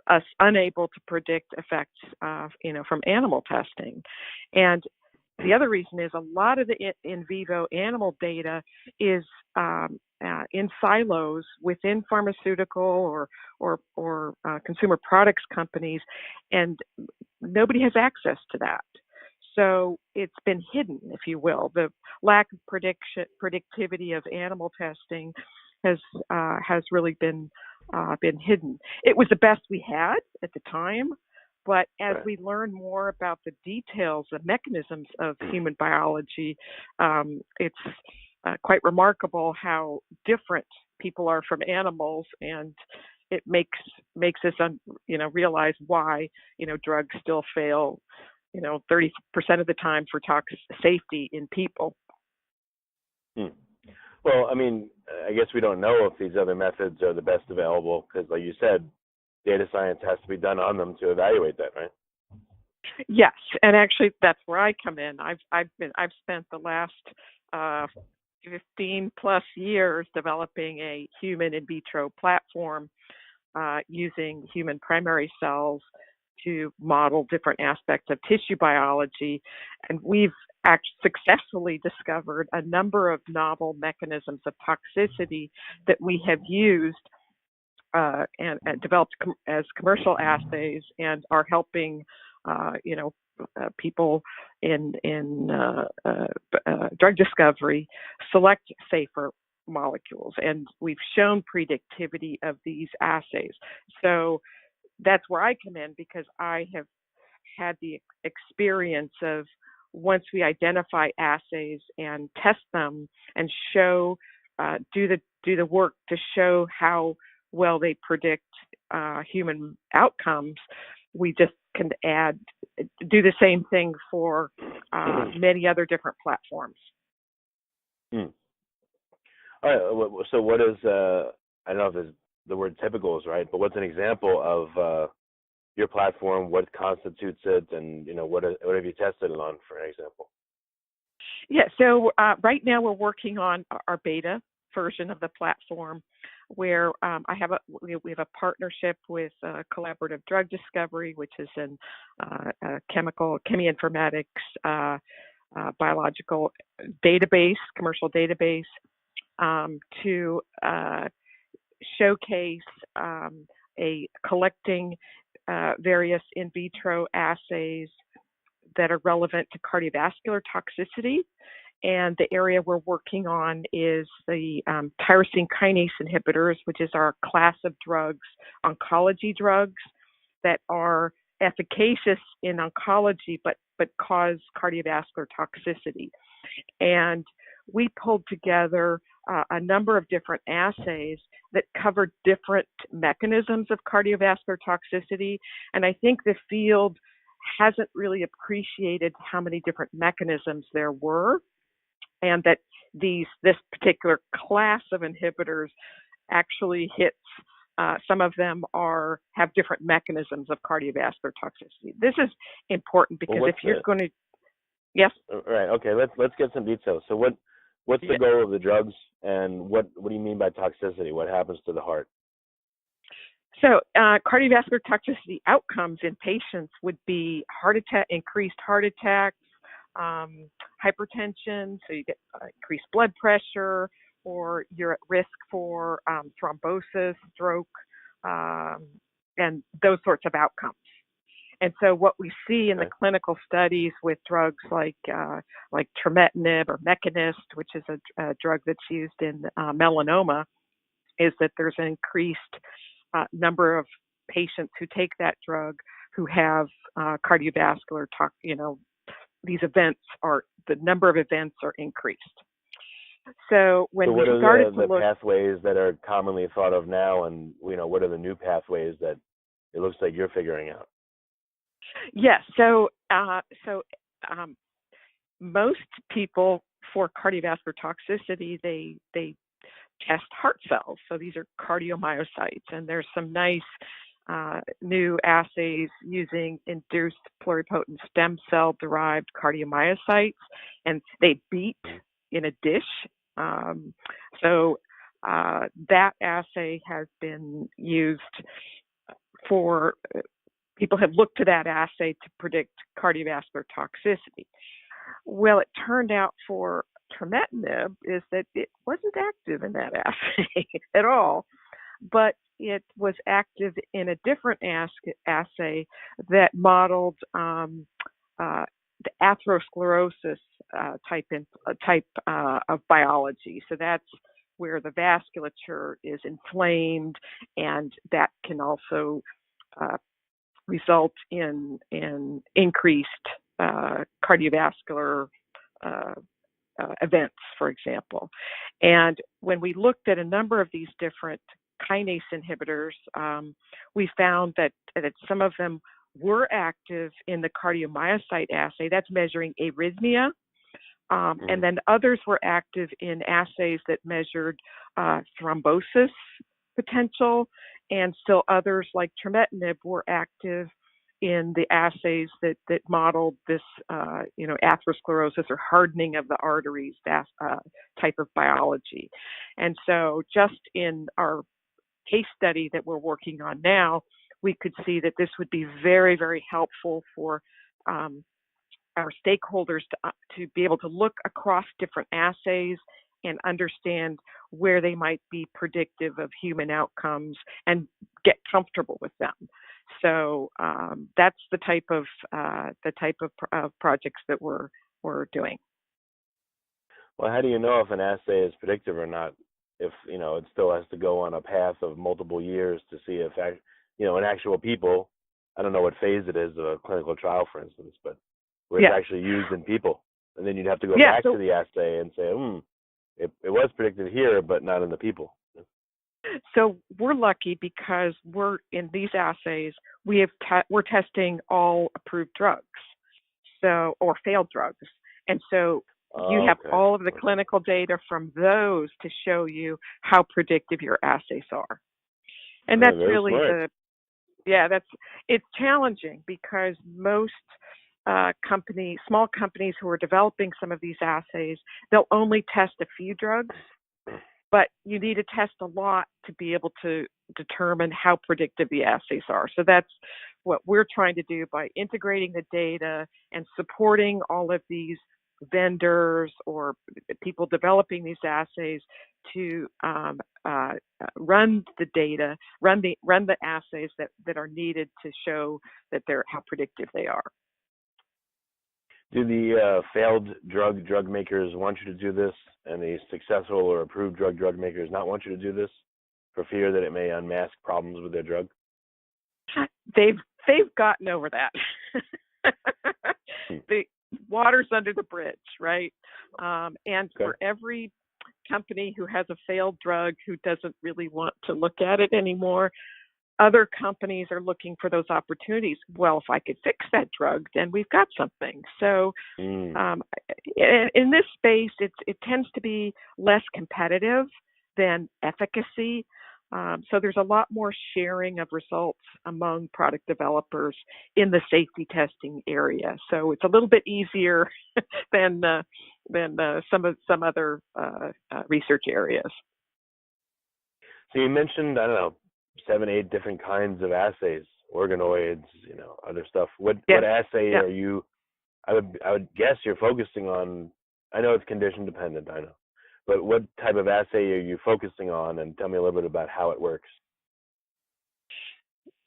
Speaker 4: us unable to predict effects, from animal testing. And the other reason is a lot of the in vivo animal data is in silos within pharmaceutical or consumer products companies, and nobody has access to that. So it's been hidden, if you will. The lack of predictivity of animal testing has really been hidden. It was the best we had at the time, but as we learn more about the details, the mechanisms of human biology, it's quite remarkable how different people are from animals, and it makes us realize why drugs still fail 30% of the time for safety in people.
Speaker 1: Well, I guess we don't know if these other methods are the best available because, like you said, data science has to be done on them to evaluate that, right?
Speaker 4: Yes, and actually that's where I come in. I've spent the last 15 plus years developing a human in vitro platform using human primary cells to model different aspects of tissue biology, and we've successfully discovered a number of novel mechanisms of toxicity that we have used and developed as commercial assays, and are helping people in drug discovery select safer molecules, and we've shown predictivity of these assays. So that's where I come in, because I have had the experience of once we identify assays and test them and show, do the work to show how well they predict human outcomes, we just can do the same thing for many other different platforms.
Speaker 1: Hmm. All right. So what is, I don't know if the word typical is right, but what's an example of your platform? What constitutes it? And, what have you tested it on, for an example?
Speaker 4: Yeah, so right now we're working on our beta version of the platform, where we have a partnership with Collaborative Drug Discovery, which is an cheminformatics biological database, commercial database, to showcase collecting various in vitro assays that are relevant to cardiovascular toxicity. And the area we're working on is the tyrosine kinase inhibitors, which is our class of drugs, oncology drugs that are efficacious in oncology but cause cardiovascular toxicity. And we pulled together a number of different assays that covered different mechanisms of cardiovascular toxicity. And I think the field hasn't really appreciated how many different mechanisms there were, and that this particular class of inhibitors actually hits, some of them have different mechanisms of cardiovascular toxicity. This is important because if you're going to, yes?
Speaker 1: Right, okay, let's get some details. So what's the goal of the drugs, and what do you mean by toxicity? What happens to the heart?
Speaker 4: So cardiovascular toxicity outcomes in patients would be increased heart attacks, hypertension, so you get increased blood pressure, or you're at risk for thrombosis, stroke, and those sorts of outcomes. And so what we see in the clinical studies with drugs like trametinib or Mekinist, which is a drug that's used in melanoma, is that there's an increased number of patients who take that drug who have cardiovascular these events the number of events are increased. So when we started to look,
Speaker 1: the pathways that are commonly thought of now, and what are the new pathways that it looks like you're figuring out?
Speaker 4: Yes. So most people for cardiovascular toxicity, they test heart cells. So these are cardiomyocytes, and there's some nice new assays using induced pluripotent stem cell derived cardiomyocytes, and they beat in a dish. So that assay has been used for, people have looked to that assay to predict cardiovascular toxicity. Well, it turned out for trametinib is that it wasn't active in that assay at all, but it was active in a different assay that modeled the atherosclerosis type of biology. So that's where the vasculature is inflamed, and that can also result in increased cardiovascular events, for example. And when we looked at a number of these different kinase inhibitors, we found that some of them were active in the cardiomyocyte assay. That's measuring arrhythmia. And then others were active in assays that measured thrombosis potential. And still others, like trametinib, were active in the assays that modeled this, atherosclerosis or hardening of the arteries type of biology. And so just in our case study that we're working on now, we could see that this would be very, very helpful for our stakeholders to be able to look across different assays and understand where they might be predictive of human outcomes and get comfortable with them. So that's the type of projects that we're doing.
Speaker 1: Well, how do you know if an assay is predictive or not? If it still has to go on a path of multiple years to see if in actual people, I don't know what phase it is of a clinical trial, for instance, but where
Speaker 4: Yeah.
Speaker 1: it's actually used in people. And then you'd have to go
Speaker 4: Yeah,
Speaker 1: back
Speaker 4: so
Speaker 1: to the assay and say, it was predicted here, but not in the people.
Speaker 4: So we're lucky because we're in these assays. We're testing all approved drugs, or failed drugs, and so you have
Speaker 1: Okay.
Speaker 4: all of the clinical data from those to show you how predictive your assays are. And that's
Speaker 1: Very
Speaker 4: really
Speaker 1: smart.
Speaker 4: it's challenging because most small companies who are developing some of these assays, they'll only test a few drugs, but you need to test a lot to be able to determine how predictive the assays are. So that's what we're trying to do by integrating the data and supporting all of these vendors or people developing these assays to run the data, run the assays that are needed to show that they're how predictive they are.
Speaker 1: Do the failed drug makers want you to do this, and the successful or approved drug makers not want you to do this for fear that it may unmask problems with their drug?
Speaker 4: They've gotten over that. The water's under the bridge, right? And for every company who has a failed drug who doesn't really want to look at it anymore, other companies are looking for those opportunities. Well, if I could fix that drug, then we've got something. So in this space, it tends to be less competitive than efficacy. So there's a lot more sharing of results among product developers in the safety testing area. So it's a little bit easier than some other research areas.
Speaker 1: So you mentioned, I don't know, 7, 8 different kinds of assays, organoids, other stuff. What assay are you? I would guess you're focusing on. I know it's condition dependent. I know, but what type of assay are you focusing on? And tell me a little bit about how it works.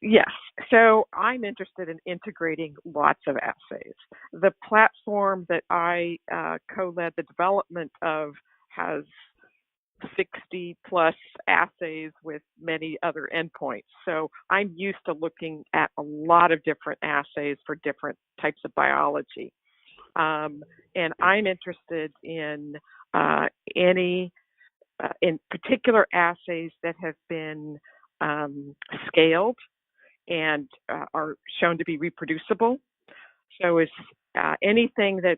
Speaker 4: Yes. So I'm interested in integrating lots of assays. The platform that I co-led the development of has 60 plus assays with many other endpoints. So I'm used to looking at a lot of different assays for different types of biology. And I'm interested in in particular assays that have been scaled and are shown to be reproducible. So is anything that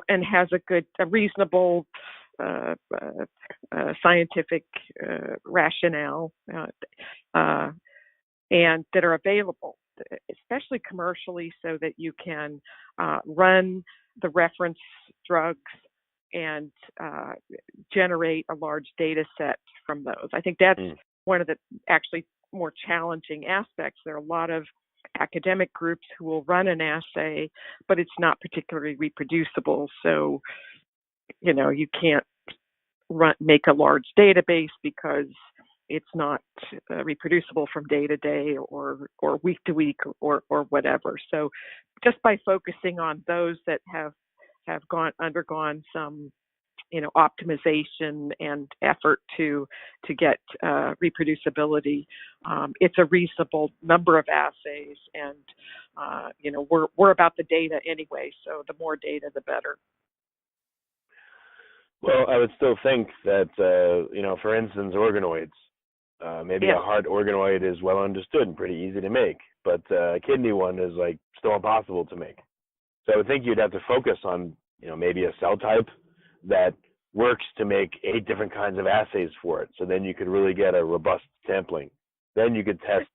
Speaker 4: and has a reasonable scientific rationale and that are available, especially commercially, so that you can run the reference drugs and generate a large data set from those. I think that's one of the actually more challenging aspects. There are a lot of academic groups who will run an assay, but it's not particularly reproducible. So, you can't make a large database because it's not reproducible from day to day or week to week or whatever. So just by focusing on those that have undergone some optimization and effort to get reproducibility, it's a reasonable number of assays, and we're about the data anyway, so the more data the better.
Speaker 1: Well, I would still think that for instance, organoids, maybe a heart organoid is well understood and pretty easy to make, but a kidney one is still impossible to make. So I would think you'd have to focus on maybe a cell type that works to make 8 different kinds of assays for it. So then you could really get a robust sampling. Then you could test,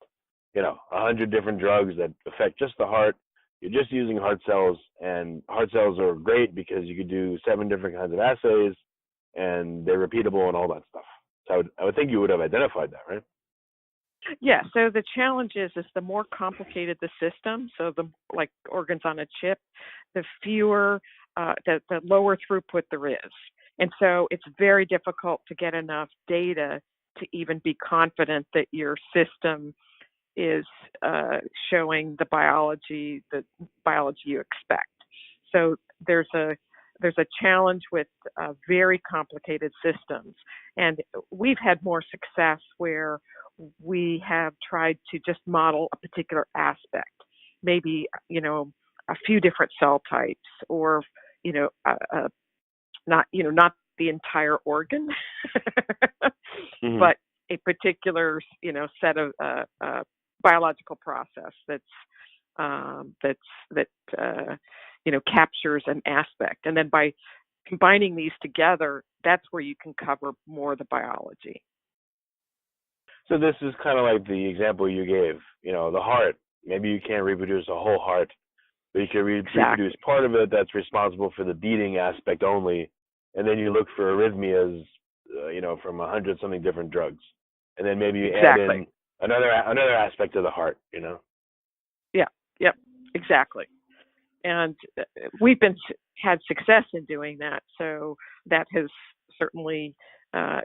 Speaker 1: 100 different drugs that affect just the heart. You're just using heart cells, and heart cells are great because you could do 7 different kinds of assays, and they're repeatable and all that stuff. So I would think you would have identified that, right?
Speaker 4: Yeah. So the challenge is the more complicated the system, so the like organs on a chip, the fewer, the lower throughput there is. And so it's very difficult to get enough data to even be confident that your system is showing the biology you expect. So there's there's a challenge with very complicated systems, and we've had more success where we have tried to just model a particular aspect, maybe a few different cell types, or not the entire organ,
Speaker 5: Mm-hmm.
Speaker 4: but a particular set of biological process that captures an aspect, and then by combining these together, that's where you can cover more of the biology.
Speaker 5: So this is kind of like the example you gave, the heart. Maybe you can't reproduce a whole heart, but you can reproduce part of it that's responsible for the beating aspect only, and then you look for arrhythmias, from 100-something different drugs, and then maybe you add in another aspect of the heart,
Speaker 4: Yeah, yep, exactly. And we've had success in doing that, so that has certainly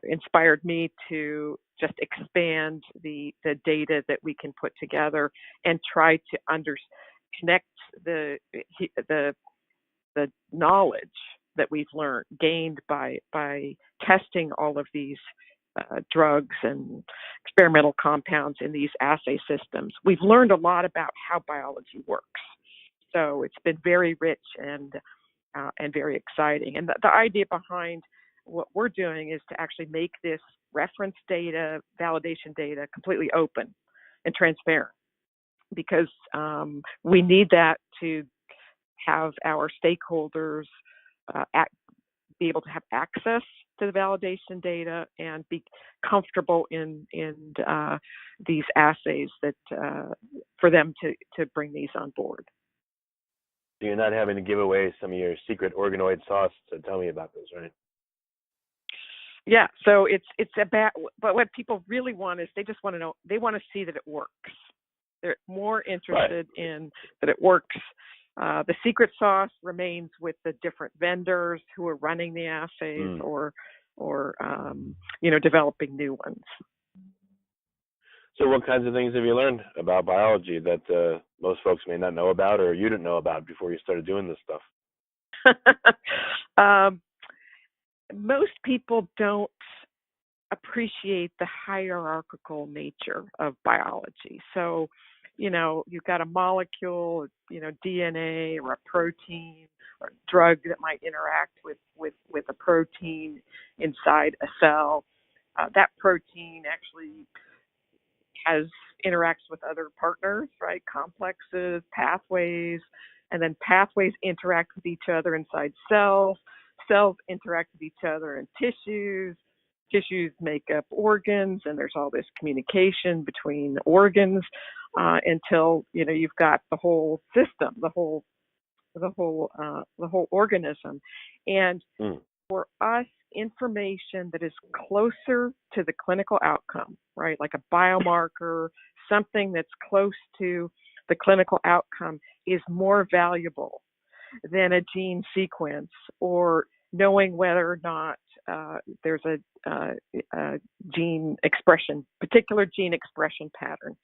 Speaker 4: inspired me to just expand the data that we can put together and try to connect the knowledge that we've gained by testing all of these drugs and experimental compounds in these assay systems. We've learned a lot about how biology works. So it's been very rich and very exciting. And the idea behind what we're doing is to actually make this reference data, validation data, completely open and transparent, because we need that to have our stakeholders be able to have access to the validation data and be comfortable in these assays that for them to bring these on board.
Speaker 5: So you're not having to give away some of your secret organoid sauce. So tell me about this, right?
Speaker 4: Yeah, so it's about, but what people really want is they just want to know, they want to see that it works. They're more interested in that it works. The secret sauce remains with the different vendors who are running the assays or developing new ones.
Speaker 5: So what kinds of things have you learned about biology that most folks may not know about, or you didn't know about before you started doing this stuff?
Speaker 4: Most people don't appreciate the hierarchical nature of biology. So, you've got a molecule, DNA or a protein or a drug that might interact with a protein inside a cell. That protein actually interacts with other partners, right? Complexes, pathways, and then pathways interact with each other inside cells. Cells interact with each other in tissues. Tissues make up organs, and there's all this communication between organs until you've got the whole system, the whole organism. And for us, information that is closer to the clinical outcome, right, like a biomarker, something that's close to the clinical outcome, is more valuable than a gene sequence or knowing whether or not there's a gene expression, particular gene expression pattern.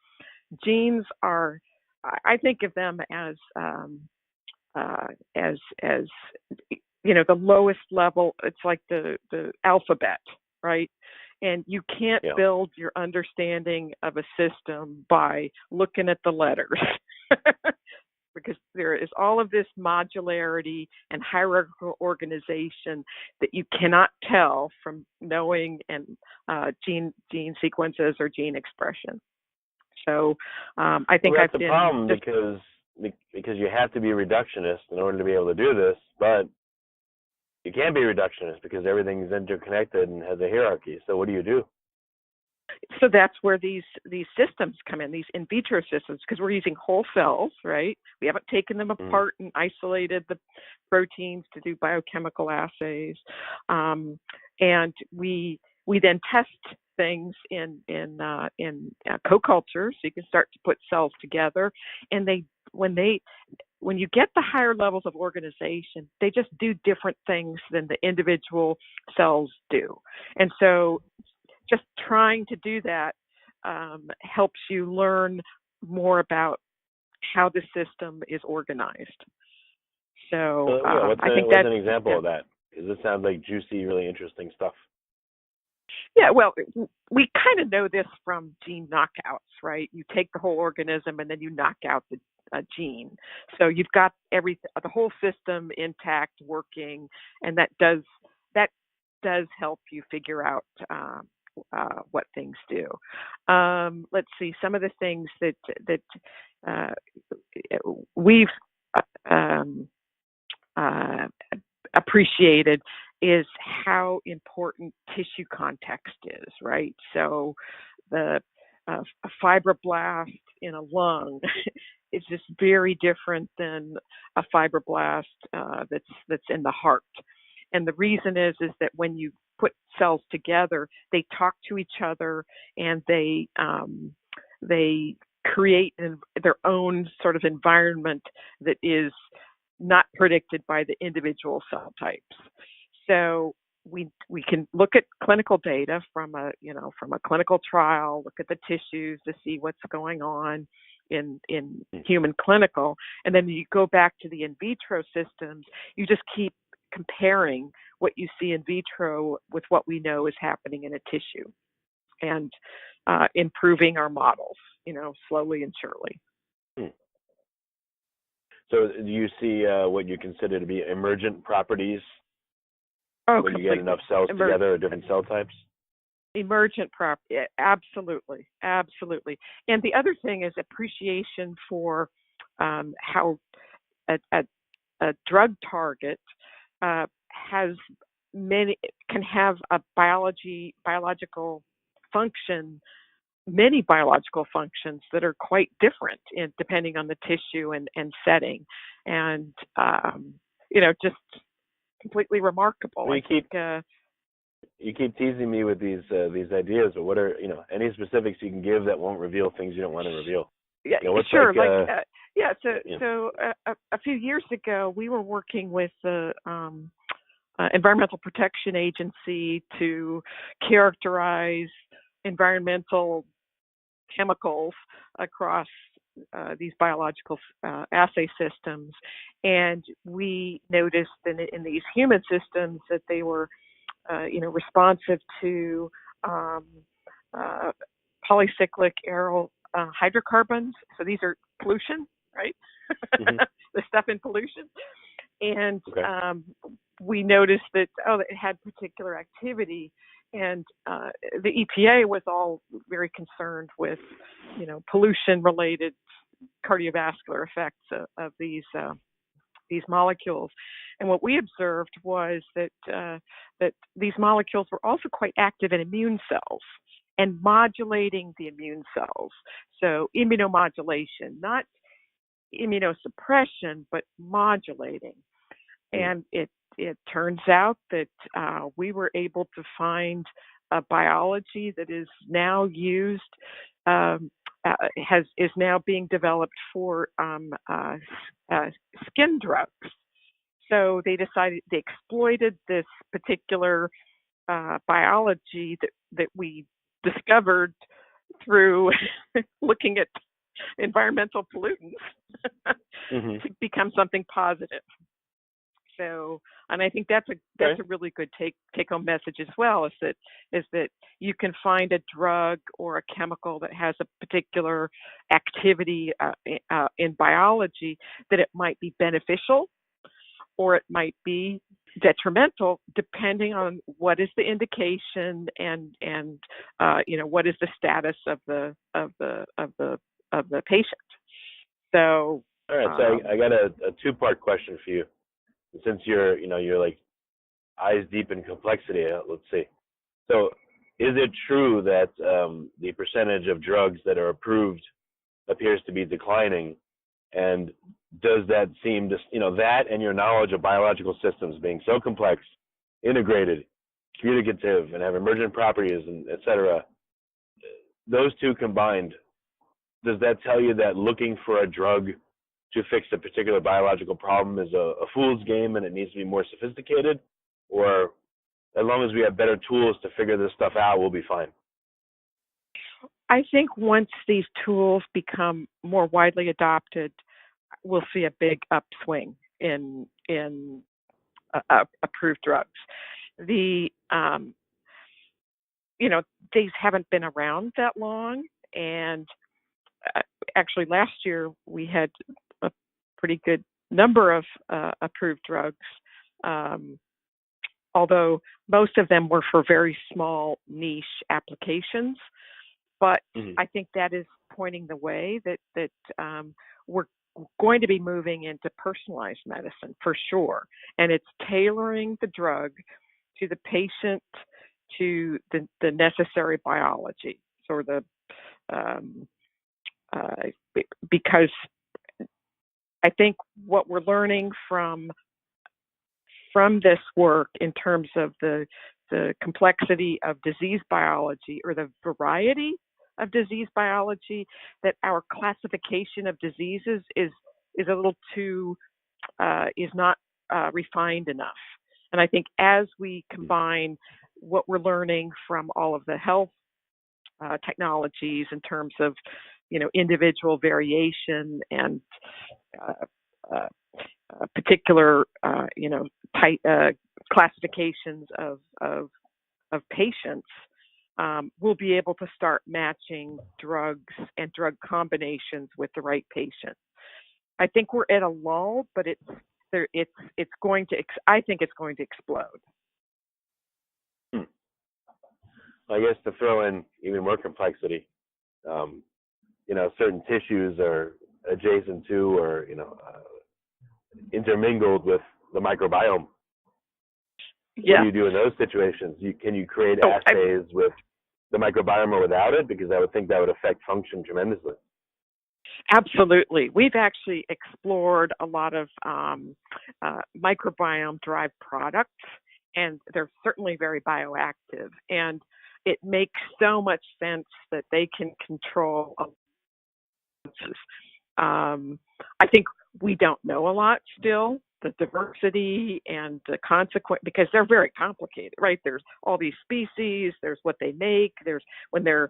Speaker 4: Genes are, I think of them as the lowest level. It's like the alphabet, right? And you can't build your understanding of a system by looking at the letters. Because there is all of this modularity and hierarchical organization that you cannot tell from knowing gene sequences or gene expression. So I think
Speaker 5: that's the problem, because you have to be reductionist in order to be able to do this, but you can't be reductionist because everything is interconnected and has a hierarchy. So what do you do?
Speaker 4: So that's where these systems come in, these in vitro systems, because we're using whole cells, right? We haven't taken them apart and isolated the proteins to do biochemical assays, and we then test things in co-culture, so you can start to put cells together, and when you get the higher levels of organization, they just do different things than the individual cells do, and so just trying to do that helps you learn more about how the system is organized. So
Speaker 5: what's
Speaker 4: I think
Speaker 5: what's an example of that? Because this sounds like juicy, really interesting stuff.
Speaker 4: Yeah, well, we kind of know this from gene knockouts, right? You take the whole organism and then you knock out the gene. So you've got the whole system intact, working, and that does help you figure out what things do. Let's see, some of the things that we've um, uh, appreciated is how important tissue context is, right? So the a fibroblast in a lung is just very different than a fibroblast that's in the heart. And the reason is that when you put cells together, they talk to each other and they create their own sort of environment that is not predicted by the individual cell types. So we can look at clinical data from a clinical trial, look at the tissues to see what's going on in human clinical, and then you go back to the in vitro systems. You just keep comparing what you see in vitro with what we know is happening in a tissue, and improving our models, slowly and surely.
Speaker 5: So do you see what you consider to be emergent properties when
Speaker 4: completely.
Speaker 5: you get enough cells together of different cell types?
Speaker 4: Emergent property, absolutely. And the other thing is appreciation for how a drug target can have a biological function, many biological functions that are quite different depending on the tissue and setting, and just completely remarkable.
Speaker 5: You keep teasing me with these ideas, but what are any specifics you can give that won't reveal things you don't want to reveal?
Speaker 4: Yeah, sure. So a few years ago, we were working with the Environmental Protection Agency to characterize environmental chemicals across these biological assay systems, and we noticed in these human systems that they were responsive to polycyclic aryl hydrocarbons. So these are pollution, right? Mm-hmm. The stuff in pollution. And we noticed that, it had particular activity. And the EPA was all very concerned with, pollution-related cardiovascular effects of these molecules. And what we observed was that these molecules were also quite active in immune cells and modulating the immune cells. So immunomodulation, not immunosuppression, but modulating. And it turns out that we were able to find a biology that is now used, is now being developed for skin drugs. So they exploited this particular biology that we discovered through looking at environmental pollutants to become something positive. So, and I think that's a really good take-home message as well, is that you can find a drug or a chemical that has a particular activity in biology, that it might be beneficial or it might be detrimental, depending on what is the indication and what is the status of the patient. So,
Speaker 5: all right. So I got a two-part question for you. Since you're like eyes deep in complexity, let's see. So, is it true that the percentage of drugs that are approved appears to be declining? And does that seem to, that and your knowledge of biological systems being so complex, integrated, communicative, and have emergent properties, and et cetera, those two combined, does that tell you that looking for a drug to fix a particular biological problem is a fool's game and it needs to be more sophisticated? Or as long as we have better tools to figure this stuff out, we'll be fine?
Speaker 4: I think once these tools become more widely adopted, we'll see a big upswing in in approved drugs. The these haven't been around that long, and actually last year we had a pretty good number of approved drugs, although most of them were for very small niche applications. But I think that is pointing the way that we're going to be moving into personalized medicine for sure, and it's tailoring the drug to the patient, to the necessary biology, or the because I think what we're learning from this work in terms of the complexity of disease biology, or the variety of disease biology, that our classification of diseases is a little too is not refined enough. And I think as we combine what we're learning from all of the health technologies in terms of individual variation and particular type classifications of patients, we'll be able to start matching drugs and drug combinations with the right patient. I think we're at a lull, but it's going to. I think it's going to explode.
Speaker 5: I guess to throw in even more complexity, certain tissues are adjacent to, or intermingled with the microbiome.
Speaker 4: Yeah.
Speaker 5: What do you do in those situations? Can you create assays with the microbiome or without it? Because I would think that would affect function tremendously.
Speaker 4: Absolutely. We've actually explored a lot of microbiome-derived products, and they're certainly very bioactive. And it makes so much sense that they can control. I think we don't know a lot still, the diversity and the consequence, because they're very complicated, right? There's all these species, there's what they make, there's when they're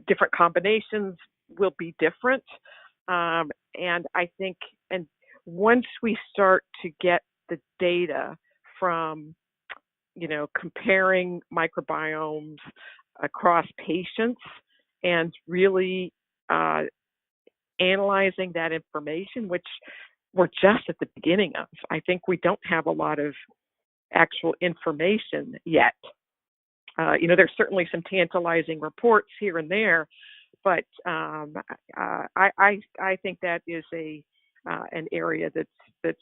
Speaker 4: different combinations will be different. And I think, and once we start to get the data from, comparing microbiomes across patients and really analyzing that information, which we're just at the beginning of. I think we don't have a lot of actual information yet. There's certainly some tantalizing reports here and there, but I think that is an area that's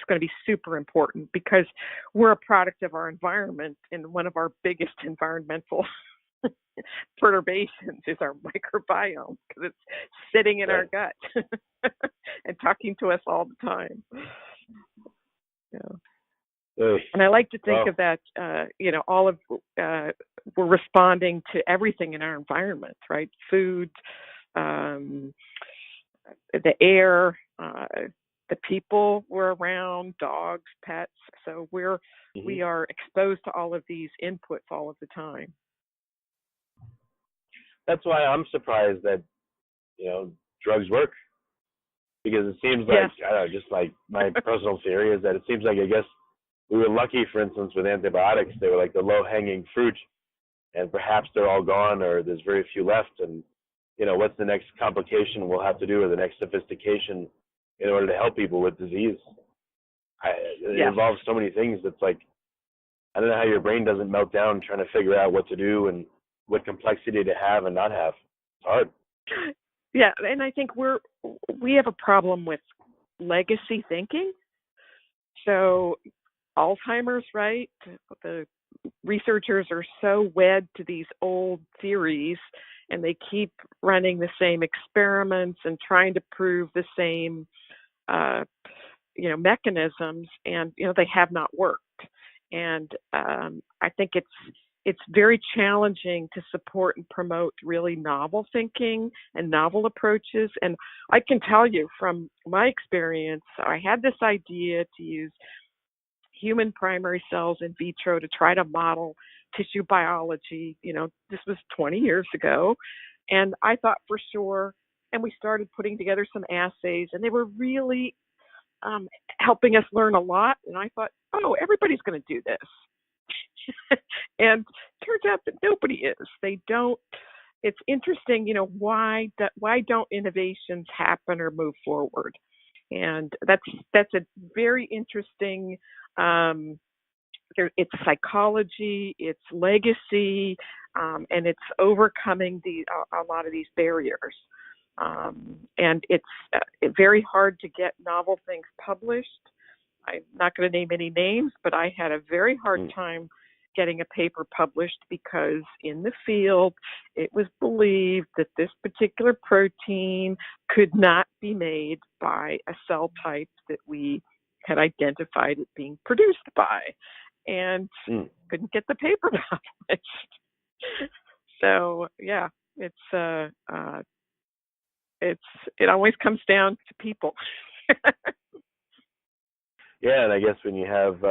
Speaker 4: going to be super important, because we're a product of our environment, and one of our biggest environmental perturbations is our microbiome, because it's sitting in our gut and talking to us all the time. And I like to think of that, all of we're responding to everything in our environment, right? Food, the air, the people we're around, dogs, pets. So we are exposed to all of these inputs all of the time.
Speaker 5: That's why I'm surprised that drugs work, because it seems like I don't know, just like my personal theory is that it seems like, I guess, we were lucky, for instance, with antibiotics. They were like the low-hanging fruit, and perhaps they're all gone, or there's very few left. And what's the next complication we'll have to do, or the next sophistication in order to help people with disease? It involves so many things. It's like, I don't know how your brain doesn't melt down trying to figure out what to do and what complexity to have and not have. It's hard.
Speaker 4: Yeah, and I think we have a problem with legacy thinking. So Alzheimer's, right? The researchers are so wed to these old theories, and they keep running the same experiments and trying to prove the same, mechanisms, and they have not worked. And I think it's very challenging to support and promote really novel thinking and novel approaches. And I can tell you from my experience, I had this idea to use human primary cells in vitro to try to model tissue biology. This was 20 years ago. And I thought for sure, and we started putting together some assays, and they were really helping us learn a lot. And I thought, oh, everybody's going to do this. And turns out that nobody is. They don't. It's interesting, why don't innovations happen or move forward? And that's a very interesting. It's psychology, it's legacy, and it's overcoming a lot of these barriers. And it's very hard to get novel things published. I'm not going to name any names, but I had a very hard time getting a paper published because in the field it was believed that this particular protein could not be made by a cell type that we had identified it being produced by, and couldn't get the paper published. So yeah, it always comes down to people.
Speaker 5: Yeah, and I guess when you have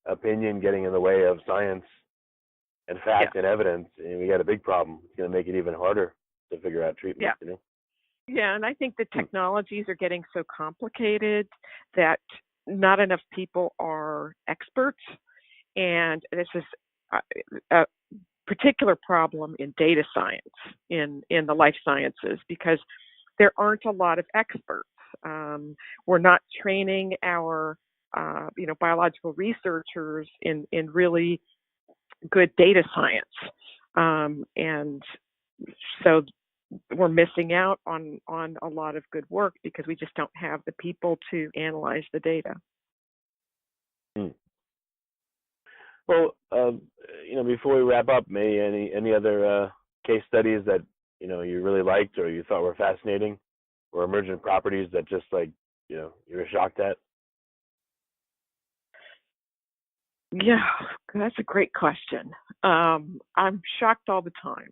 Speaker 5: opinion getting in the way of science and fact and evidence, we got a big problem. It's going to make it even harder to figure out treatment.
Speaker 4: Yeah. Yeah, and I think the technologies are getting so complicated that not enough people are experts, and this is a particular problem in data science, in the life sciences, because there aren't a lot of experts. We're not training our biological researchers in really good data science, and so we're missing out on a lot of good work because we just don't have the people to analyze the data.
Speaker 5: Well, before we wrap up, any other case studies that you really liked or you thought were fascinating, or emergent properties that just you were shocked at?
Speaker 4: Yeah, that's a great question. I'm shocked all the time.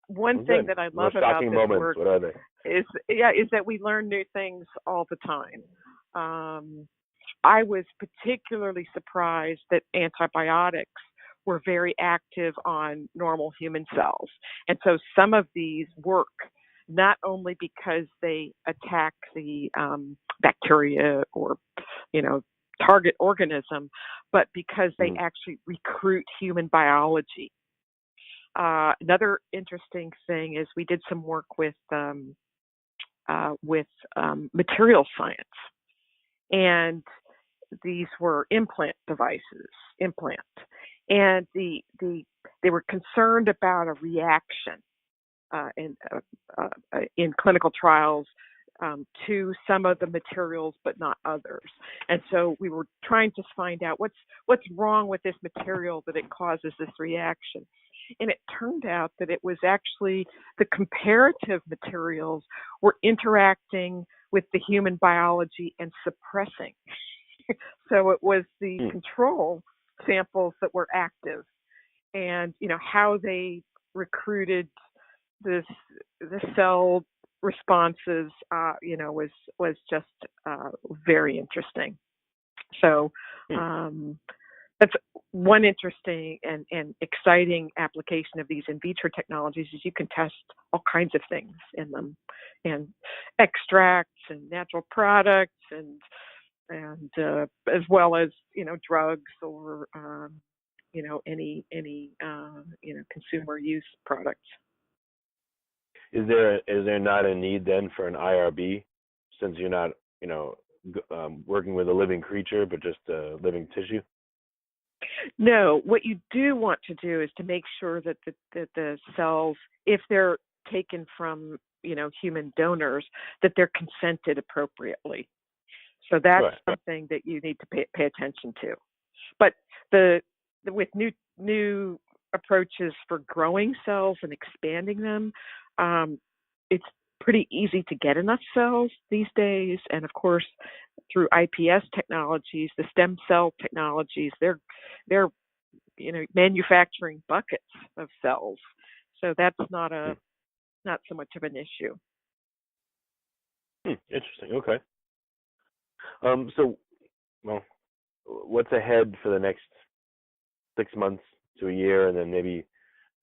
Speaker 4: One thing that I love about this work
Speaker 5: what are they?
Speaker 4: is that we learn new things all the time. I was particularly surprised that antibiotics were very active on normal human cells. And so some of these work not only because they attack the bacteria or, target organism, but because they actually recruit human biology. Another interesting thing is we did some work with material science, and these were implant devices, and they were concerned about a reaction in clinical trials to some of the materials, but not others. And so we were trying to find out what's wrong with this material that it causes this reaction. And it turned out that it was actually the comparative materials were interacting with the human biology and suppressing. So it was the control samples that were active, and how they recruited the cell responses was just very interesting. So that's one interesting and exciting application of these in vitro technologies is you can test all kinds of things in them, and extracts and natural products and as well as drugs or any consumer use products.
Speaker 5: Is there not a need then for an IRB, since you're not working with a living creature but just living tissue?
Speaker 4: No, what you do want to do is to make sure that the cells, if they're taken from human donors, that they're consented appropriately. So that's something that you need to pay attention to. But with new approaches for growing cells and expanding them, it's pretty easy to get enough cells these days. And of course, through IPS technologies, the stem cell technologies, they're manufacturing buckets of cells. So that's not so much of an issue.
Speaker 5: Interesting. Okay. So, what's ahead for the next 6 months to a year, and then maybe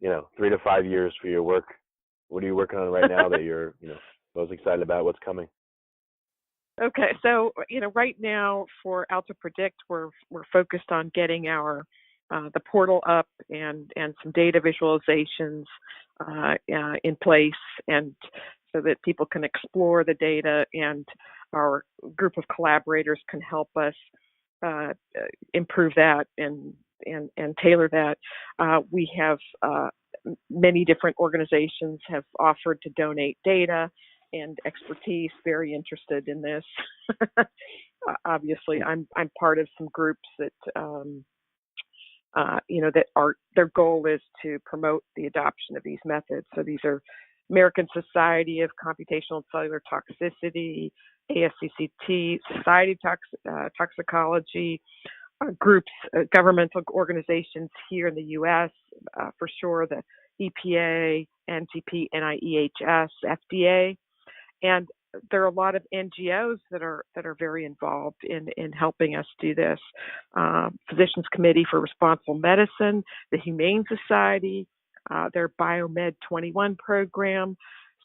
Speaker 5: 3 to 5 years for your work? What are you working on right now that you're most excited about? What's coming?
Speaker 4: Okay, so right now for Alto Predict, we're focused on getting our the portal up and some data visualizations in place, and so that people can explore the data, and our group of collaborators can help us improve that and tailor that. We have many different organizations have offered to donate data and expertise, very interested in this. Obviously, I'm part of some groups that that are their goal is to promote the adoption of these methods. So these are American Society of Computational and Cellular Toxicity, ASCCT, Society of Toxicology, groups, governmental organizations here in the U.S., for sure, the EPA, NTP, NIEHS, FDA, and there are a lot of NGOs that are very involved in helping us do this. Physicians Committee for Responsible Medicine, the Humane Society, their Biomed 21 program.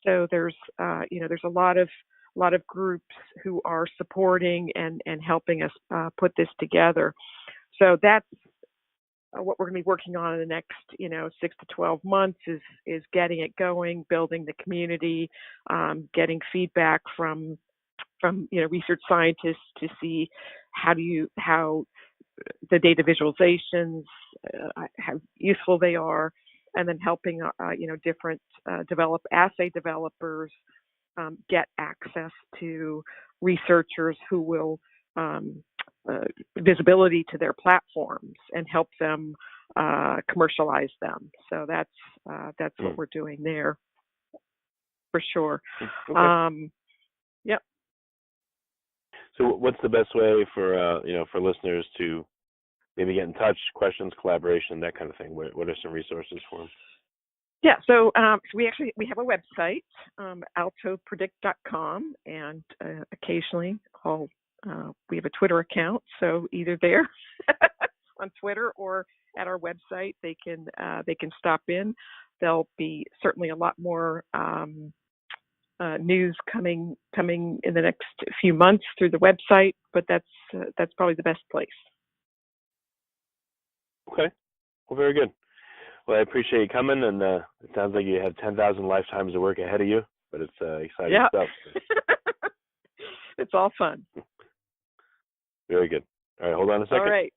Speaker 4: So there's a lot of groups who are supporting and helping us put this together. So that's what we're going to be working on in the next 6 to 12 months is getting it going, building the community, getting feedback from research scientists to see how the data visualizations, how useful they are, and then helping different assay developers get access to researchers who will visibility to their platforms and help them commercialize them. So that's what we're doing there, for sure.
Speaker 5: Okay.
Speaker 4: Yep.
Speaker 5: So what's the best way for for listeners to maybe get in touch, questions, collaboration, that kind of thing? What are some resources for them?
Speaker 4: Yeah, so we have a website, altopredict.com, and occasionally we have a Twitter account, so either there on Twitter or at our website, they can stop in. There'll be certainly a lot more news coming in the next few months through the website, but that's probably the best place.
Speaker 5: Okay, well, very good. Well, I appreciate you coming, and it sounds like you have 10,000 lifetimes of work ahead of you, but it's exciting stuff.
Speaker 4: It's all fun.
Speaker 5: Very good. All right, hold on a second.
Speaker 4: All right.